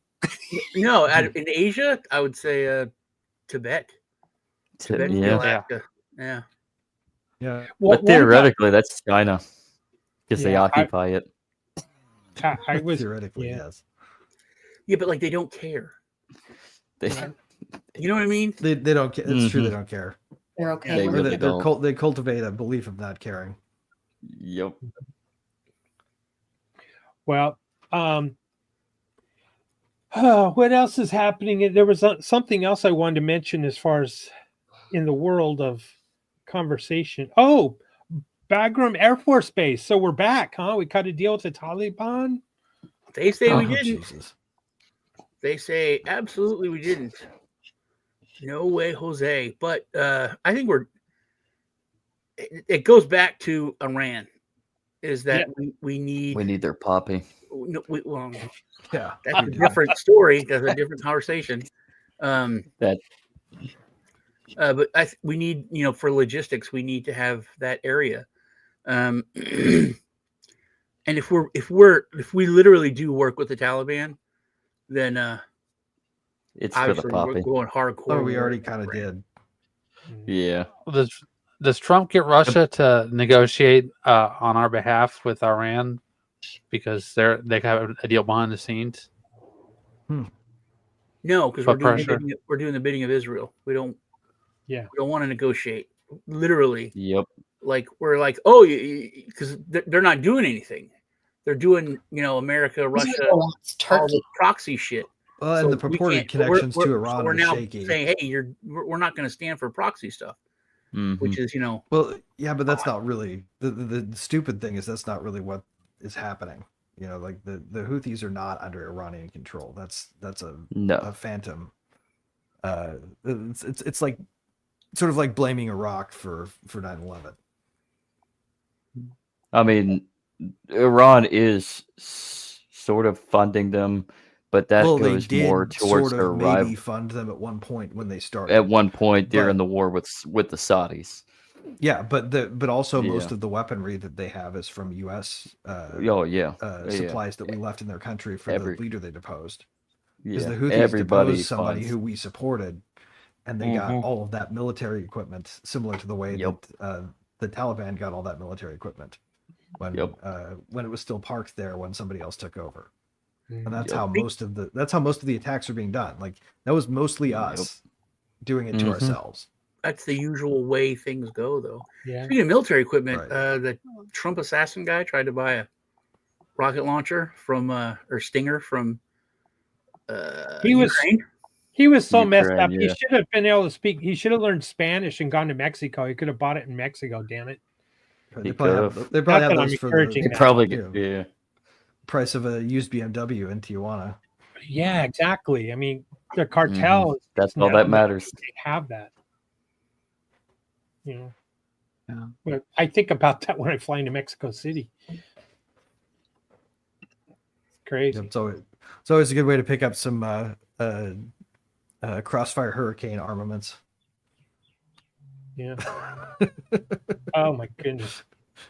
No, in Asia, I would say Tibet. Tibet, Alaska. Yeah. Yeah. But theoretically, that's China because they occupy it. I was theoretically, yes. Yeah, but like they don't care. You know what I mean? They don't care. It's true. They don't care. They're okay. They cultivate a belief of not caring. Yep. Well, what else is happening? There was something else I wanted to mention as far as in the world of conversation. Oh, Bagram Air Force Base. So we're back, huh? We cut a deal with the Taliban. They say we didn't. Jesus. They say absolutely we didn't. No way, Jose. But I think it goes back to Iran. Is that we need their poppy. No, yeah, that's a different story. That's a different conversation. But we need, for logistics, we need to have that area. And if we literally do work with the Taliban, then it's for the poppy. We're going hardcore. Oh, we already kind of did. Yeah. Does Trump get Russia to negotiate on our behalf with Iran because they have a deal behind the scenes? No, because we're doing the bidding of Israel. We don't. Yeah. We don't want to negotiate. literally. Yep. Like we're like, oh, because they're not doing anything. They're doing, America, Russia, all the proxy shit. Well, and the purported connections to Iran we're are now shaky. saying, hey, we're not going to stand for proxy stuff, which is, Well, yeah, but that's not really the stupid thing is that's not really what is happening. Like the Houthis are not under Iranian control. That's a phantom. It's like sort of like blaming Iraq for 9/11. I mean, Iran is sort of funding them, but that goes more towards their rival. Maybe fund them at one point when they started. At one point, they're in the war with the Saudis. Yeah, but also most of the weaponry that they have is from U.S. Supplies that we left in their country for the leader they deposed. Because the Houthis deposed somebody who we supported, and they got all of that military equipment, similar to the way that the Taliban got all that military equipment when it was still parked there when somebody else took over. And that's how most of the attacks are being done. Like that was mostly us doing it to ourselves. That's the usual way things go, though. Yeah. Speaking of military equipment, the Trump assassin guy tried to buy a rocket launcher from or Stinger from Ukraine. He was so messed up. Yeah. He should have been able to speak. He should have learned Spanish and gone to Mexico. He could have bought it in Mexico. Damn it! They probably have those for the price of a used BMW in Tijuana. Yeah, exactly. I mean, the cartel. That's all that matters. They have that. But I think about that when I fly into Mexico City. It's crazy. It's always a good way to pick up some Crossfire Hurricane armaments. Yeah. Oh my goodness.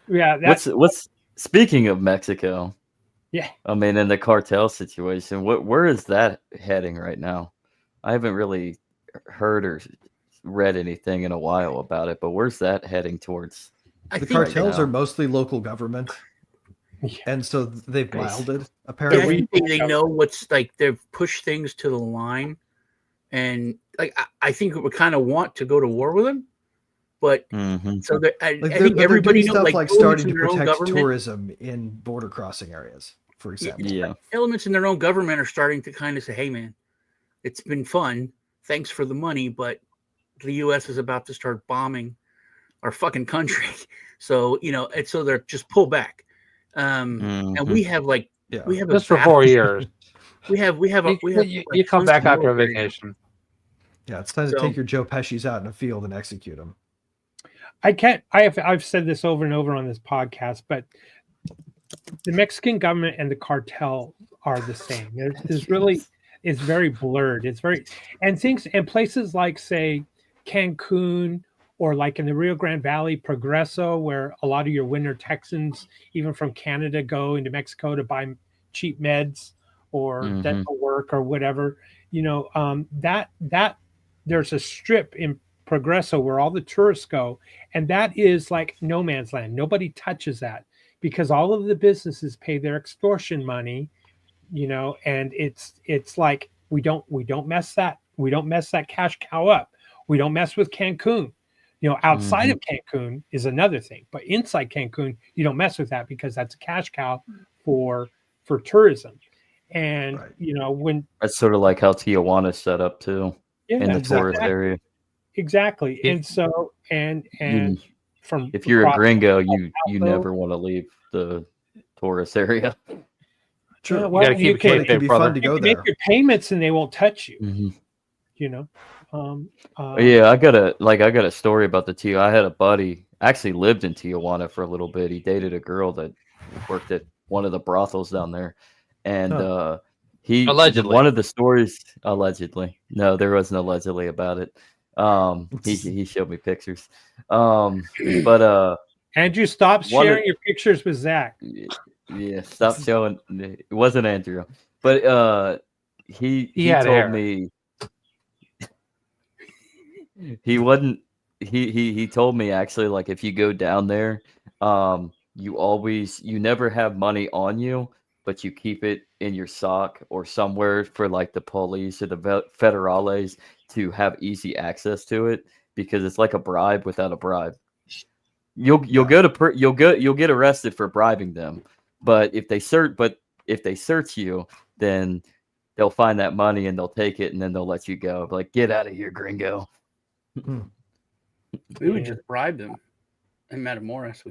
Yeah. What's speaking of Mexico? Yeah. I mean, in the cartel situation, where is that heading right now? I haven't really heard or read anything in a while about it, but where's that heading towards? The cartels are mostly local government. Yeah. And so they've wilded. Apparently, they know what's like. They've pushed things to the line, and like I think we kind of want to go to war with them, but so I think everybody knows, stuff like starting to protect tourism in border crossing areas, for example. Yeah, elements in their own government are starting to kind of say, "Hey, man, it's been fun. Thanks for the money, but the U.S. is about to start bombing our fucking country, so so they're just pull back." And we have we have just for 4 years. We have you come back after a vacation. Yeah, it's time to take your Joe Pesci's out in the field and execute them. I've said this over and over on this podcast, but the Mexican government and the cartel are the same. There's really, it's very blurred. It's very, and places like, say, Cancun, or like in the Rio Grande Valley, Progreso, where a lot of your winter Texans, even from Canada, go into Mexico to buy cheap meds or dental work or whatever. That there's a strip in Progreso where all the tourists go, and that is like no man's land. Nobody touches that because all of the businesses pay their extortion money, and it's like we don't mess that cash cow up. We don't mess with Cancun. Outside of Cancun is another thing, but inside Cancun, you don't mess with that because that's a cash cow for tourism. And when that's sort of like how Tijuana's set up too, in the tourist area. Exactly. And so and from if you're a gringo, you never want to leave the tourist area. True. You got to keep it can be fun to go there. Make your payments and they won't touch you. Yeah, I got a story about the Tijuana. I had a buddy actually lived in Tijuana for a little bit. He dated a girl that worked at one of the brothels down there, and he allegedly, one of the stories allegedly. No, there wasn't allegedly about it. He showed me pictures. But Andrew, stop sharing your pictures with Zach. Yeah, stop showing. It wasn't Andrew, but he told me. He wasn't. He told me actually, like, if you go down there, you never have money on you, but you keep it in your sock or somewhere for like the police or the federales to have easy access to it. because it's like a bribe without a bribe. You'll get arrested for bribing them, but if they search you, then they'll find that money and they'll take it and then they'll let you go. Like, get out of here, gringo. We would just bribe them. And Matamoros,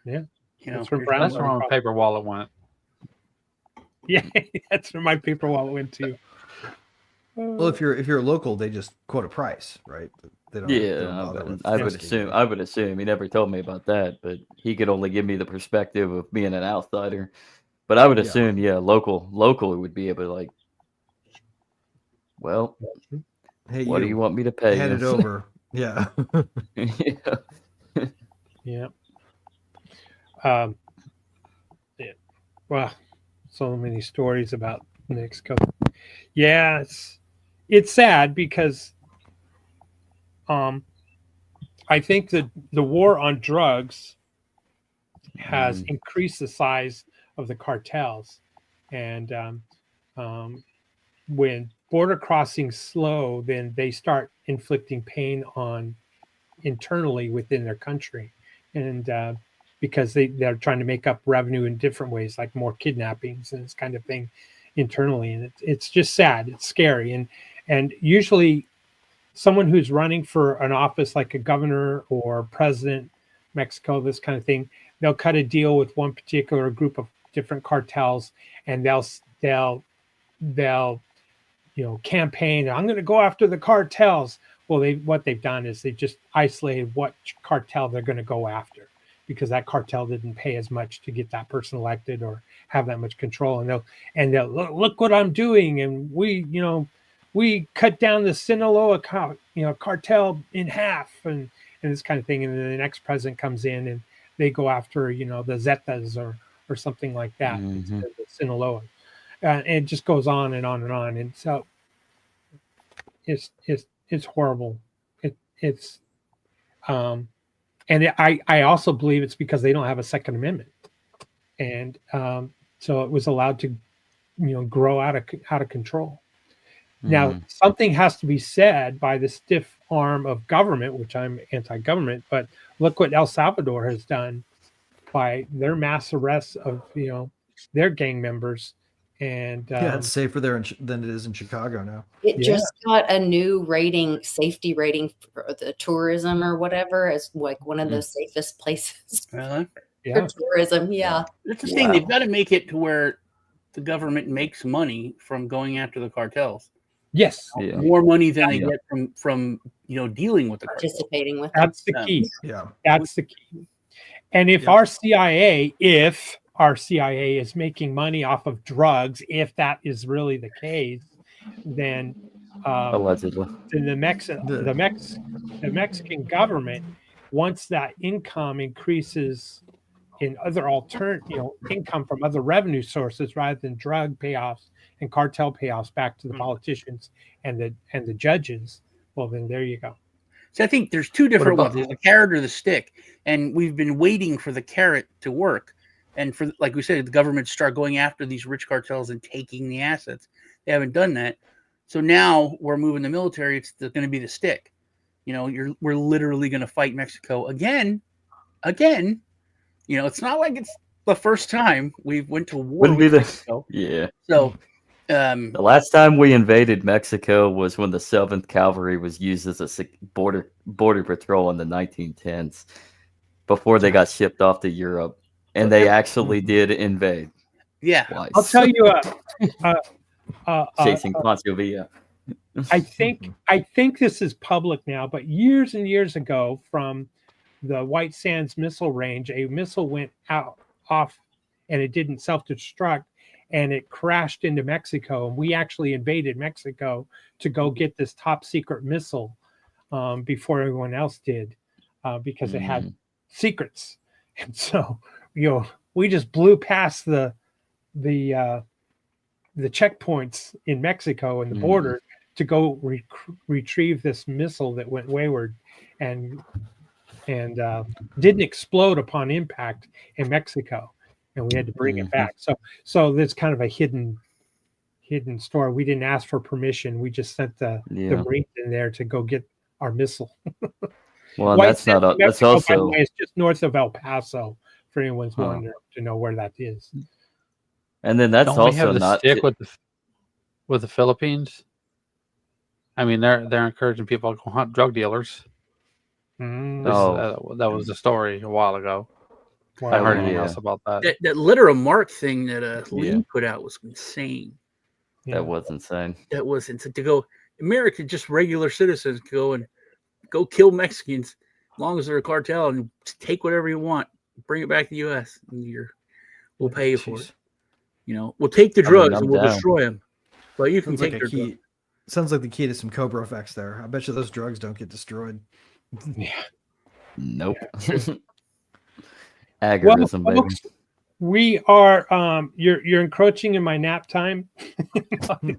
that's where my paper wallet went. Yeah, that's where my paper wallet went too. Well, if you're local, they just quote a price, right? They don't, I would assume. He never told me about that, but he could only give me the perspective of being an outsider. But I would assume, local would be able to, like, well, hey, what do you want me to pay? Hand it over. Yeah. Yeah. Well, so many stories about Mexico. Yeah, it's sad because I think that the war on drugs has increased the size of the cartels, and when border crossings slow, then they start inflicting pain on internally within their country, and because they're trying to make up revenue in different ways, like more kidnappings and this kind of thing internally, and it's just sad. It's scary, and usually someone who's running for an office like a governor or president, Mexico, this kind of thing, they'll cut a deal with one particular group of different cartels, and they'll campaign. I'm going to go after the cartels. Well, what they've done is they've just isolated what cartel they're going to go after, because that cartel didn't pay as much to get that person elected or have that much control. And they'll look what I'm doing, and we cut down the Sinaloa cartel in half, and this kind of thing. And then the next president comes in and they go after the Zetas or something like that, instead of the Sinaloa. And it just goes on and on and on. And so it's horrible. I also believe it's because they don't have a Second Amendment, and so it was allowed to grow out of control. Now, something has to be said by the stiff arm of government, which I'm anti-government, but look what El Salvador has done by their mass arrests of their gang members. And it's safer there than it is in Chicago now. It just got a new safety rating for the tourism or whatever, as like one of the safest places for tourism. Yeah, that's the thing. They've got to make it to where the government makes money from going after the cartels. Yes, more money than they get from dealing with the participating with. That's the key. Yeah, that's the key. And if our CIA is making money off of drugs, if that is really the case, then allegedly, then the Mexican government, once that income increases in other income from other revenue sources rather than drug payoffs and cartel payoffs back to the politicians and the judges, well, then there you go. So I think there's two different ones: there's the carrot or the stick, and we've been waiting for the carrot to work. And for, like we said, the government start going after these rich cartels and taking the assets. They haven't done that. So now we're moving the military. It's going to be the stick. We're literally going to fight Mexico again. It's not like it's the first time we went to war with Mexico. Yeah. So the last time we invaded Mexico was when the 7th Cavalry was used as a border patrol in the 1910s, before they got shipped off to Europe. And they actually did invade. Yeah. Twice. I'll tell you chasing Pancho Villa. I think this is public now, but years and years ago, from the White Sands missile range, a missile went off and it didn't self-destruct, and it crashed into Mexico. And we actually invaded Mexico to go get this top secret missile before everyone else did, because it had secrets. And so we just blew past the checkpoints in Mexico and the border to go retrieve this missile that went wayward and didn't explode upon impact in Mexico, and we had to bring it back. So there's kind of a hidden story. We didn't ask for permission. We just sent the Marines in there to go get our missile. Well, White that's not Sands, that's Mexico, by the also way, it's just north of El Paso. For anyone's wondering to know where that is. and then that's Don't we have also the not stick with the Philippines? I mean, they're encouraging people to go hunt drug dealers. That was the story a while ago. Wow. I heard anything else about that. That letter of marque thing that Lee put out was insane. That was insane. That was insane. To go, America, just regular citizens go kill Mexicans as long as they're a cartel and take whatever you want, bring it back to the U.S. and we'll pay you for it. You know, we'll take the drugs and we'll destroy them, but you can take their drugs. Sounds like the key to some Cobra effects there. I bet you those drugs don't get destroyed. Yeah. Nope. Agorism, well, folks, we are you're encroaching in my nap time. The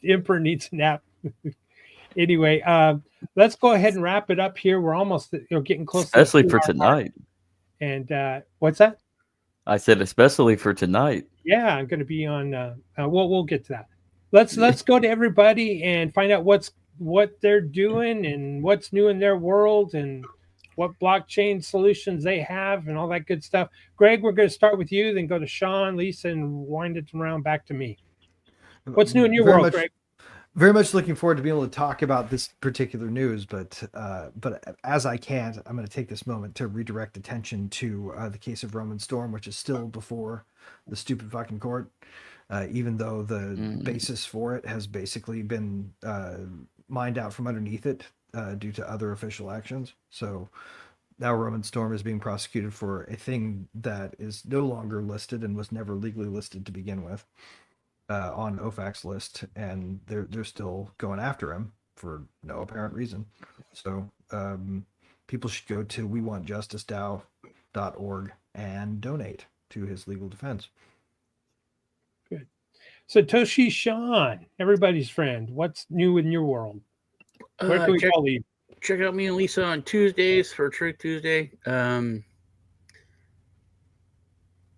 Emperor needs a nap. Anyway, let's go ahead and wrap it up here. We're almost getting close, especially for tonight. And what's that? I said especially for tonight. Yeah, I'm going to be on. We'll get to that. Let's go to everybody and find out what they're doing and what's new in their world and what blockchain solutions they have and all that good stuff. Greg, we're going to start with you, then go to Sean, Lisa, and wind it around back to me. What's new in your world, Greg? Very much looking forward to being able to talk about this particular news, but as I can't, I'm going to take this moment to redirect attention to the case of Roman Storm, which is still before the stupid fucking court, even though the basis for it has basically been mined out from underneath it due to other official actions. So now Roman Storm is being prosecuted for a thing that is no longer listed and was never legally listed to begin with. On OFAC's list, and they're still going after him for no apparent reason. So people should go to wewantjusticeDAO.org and donate to his legal defense. Good. Satoshi Sean, everybody's friend, what's new in your world? Where can we follow you? Check out me and Lisa on Tuesdays for Truth Tuesday.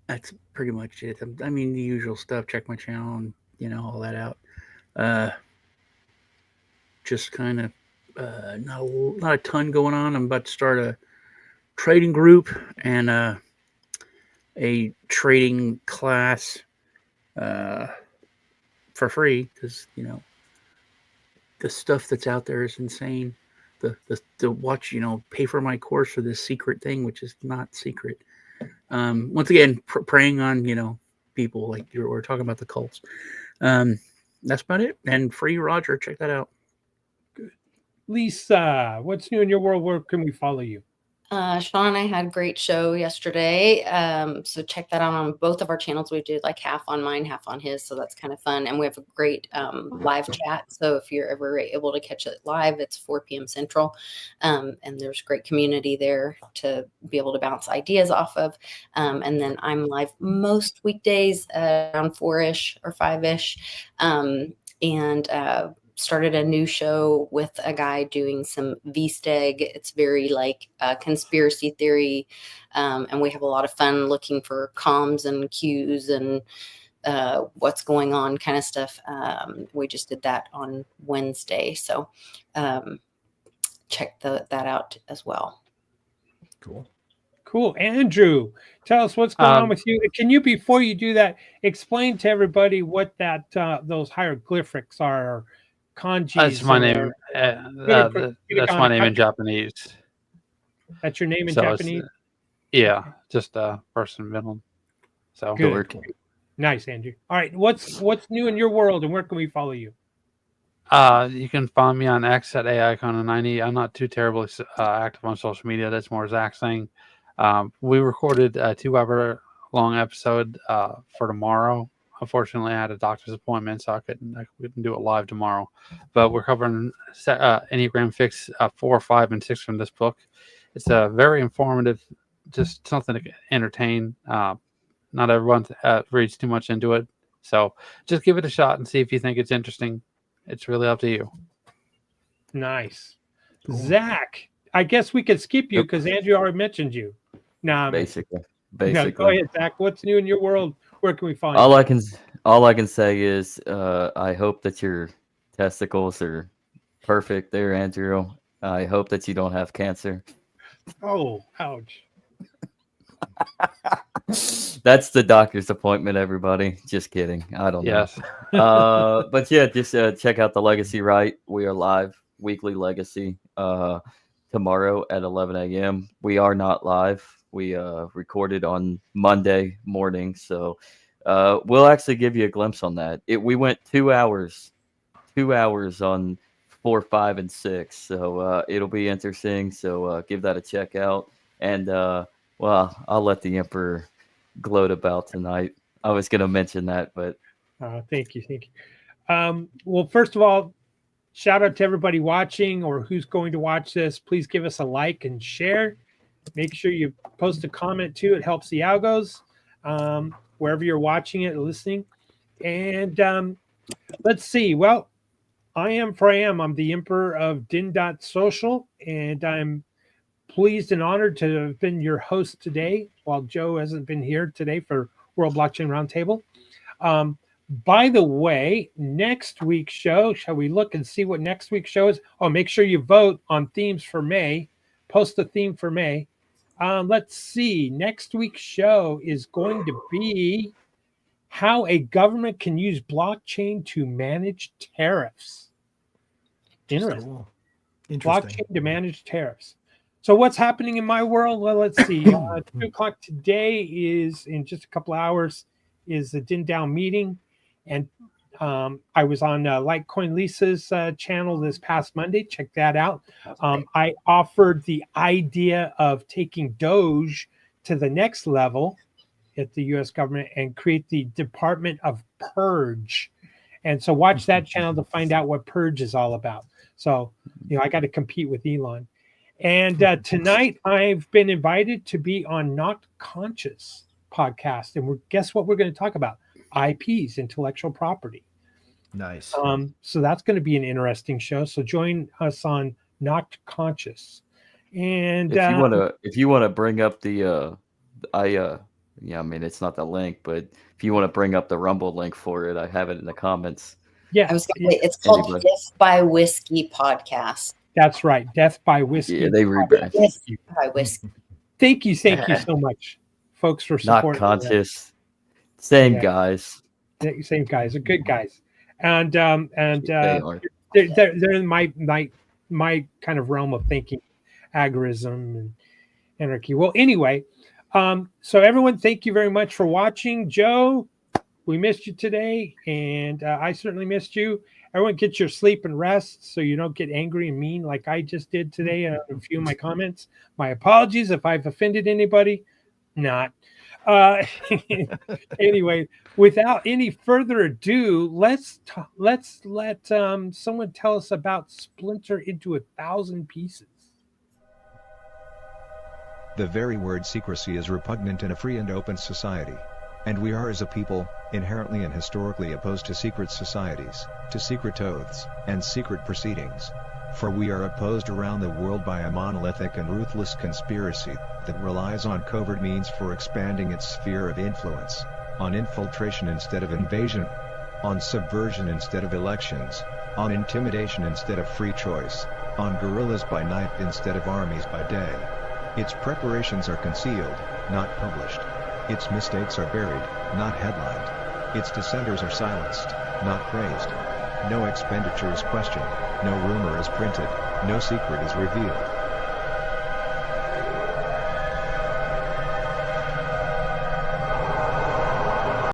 That's pretty much it. I mean, the usual stuff. Check my channel and, all that out. Just kind of not a ton going on. I'm about to start a trading group and a trading class for free because, the stuff that's out there is insane. The watch, pay for my course for this secret thing, which is not secret. Once again, preying on, people like we're talking about the cults. That's about it. And free Roger, check that out. Good. Lisa, what's new in your world? Where can we follow you? Sean and I had a great show yesterday. So check that out on both of our channels. We did like half on mine, half on his. So that's kind of fun. And we have a great live chat. So if you're ever able to catch it live, it's 4 p.m. Central. And there's great community there to be able to bounce ideas off of. And then I'm live most weekdays around 4-ish or 5-ish. And started a new show with a guy doing some VSTEG. It's very like conspiracy theory. And we have a lot of fun looking for comms and cues and what's going on kind of stuff. We just did that on Wednesday. So check that out as well. Cool. Andrew, tell us what's going on with you. Can you, before you do that, explain to everybody what that those hieroglyphics are? Kanjis. That's my name. That's my name in Japanese. That's your name in Japanese? Yeah, just first and middle. So good. Nice, Andrew. All right, what's new in your world, and where can we follow you? You can follow me on X at AICon90. I'm not too terribly active on social media. That's more Zach's thing. We recorded a 2-hour-long episode for tomorrow. Unfortunately, I had a doctor's appointment, so I couldn't do it live tomorrow. But we're covering Enneagram Fix 4, 5, and 6 from this book. It's a very informative, just something to entertain. Not everyone reads too much into it, so just give it a shot and see if you think it's interesting. It's really up to you. Nice, Zach. I guess we could skip you because Andrew already mentioned you. No, basically. No, go ahead, Zach. What's new in your world? Where can we find all you? All I can say is I hope that your testicles are perfect there, Andrew. I hope that you don't have cancer. Oh, ouch. That's the doctor's appointment, everybody. Just kidding. I don't know. Yes. But yeah, just check out the Legacy Right. We are live, weekly Legacy, tomorrow at 11 a.m. We are not live. We recorded on Monday morning, so we'll actually give you a glimpse on that. We went 2 hours on 4, 5, and 6, so it'll be interesting. So give that a check out, and well, I'll let the Emperor gloat about tonight. I was going to mention that, but thank you. Well, first of all, shout out to everybody watching or who's going to watch this. Please give us a like and share. Make sure you post a comment too. It helps the algos wherever you're watching it or listening. And let's see. Well, I am for I am. I'm the Emperor of Din.social, and I'm pleased and honored to have been your host today, while Joe hasn't been here today for World Blockchain Roundtable. By the way, next week's show, shall we look and see what next week's show is? Oh, make sure you vote on themes for May. Post a theme for May. Let's see. Next week's show is going to be how a government can use blockchain to manage tariffs. Interesting. Blockchain to manage tariffs. So what's happening in my world? Well, let's see. 2 o'clock today is, in just a couple of hours, is the DinDAO meeting. And I was on Litecoin Lisa's channel this past Monday. Check that out. I offered the idea of taking Doge to the next level at the U.S. government and create the Department of Purge. And so watch that channel to find out what Purge is all about. So, I got to compete with Elon. And tonight I've been invited to be on Not Conscious podcast. And guess what we're going to talk about? IPs, intellectual property. Nice. So that's going to be an interesting show. So join us on Not Conscious. And if you want to bring up the I mean, it's not the link, but if you want to bring up the Rumble link for it, I have it in the comments. Yeah, I was going to say, it's called Death by Whiskey Podcast. That's right, Death by Whiskey. Yeah, they rebrand. Death by Whiskey. Thank you so much, folks, for supporting. Not Conscious. Same guys. Same guys. They're good guys, and they're in my kind of realm of thinking, agorism and anarchy. Well, anyway. So everyone, thank you very much for watching. Joe, we missed you today, and I certainly missed you. Everyone get your sleep and rest so you don't get angry and mean like I just did today in a few of my comments. My apologies if I've offended anybody. Not. Anyway, without any further ado, let's let someone tell us about Splinter into 1,000 pieces. The very word secrecy is repugnant in a free and open society. And we are as a people, inherently and historically opposed to secret societies, to secret oaths, and secret proceedings. For we are opposed around the world by a monolithic and ruthless conspiracy that relies on covert means for expanding its sphere of influence, on infiltration instead of invasion, on subversion instead of elections, on intimidation instead of free choice, on guerrillas by night instead of armies by day. Its preparations are concealed, not published. Its mistakes are buried, not headlined. Its dissenters are silenced, not praised. No expenditure is questioned, no rumor is printed, no secret is revealed.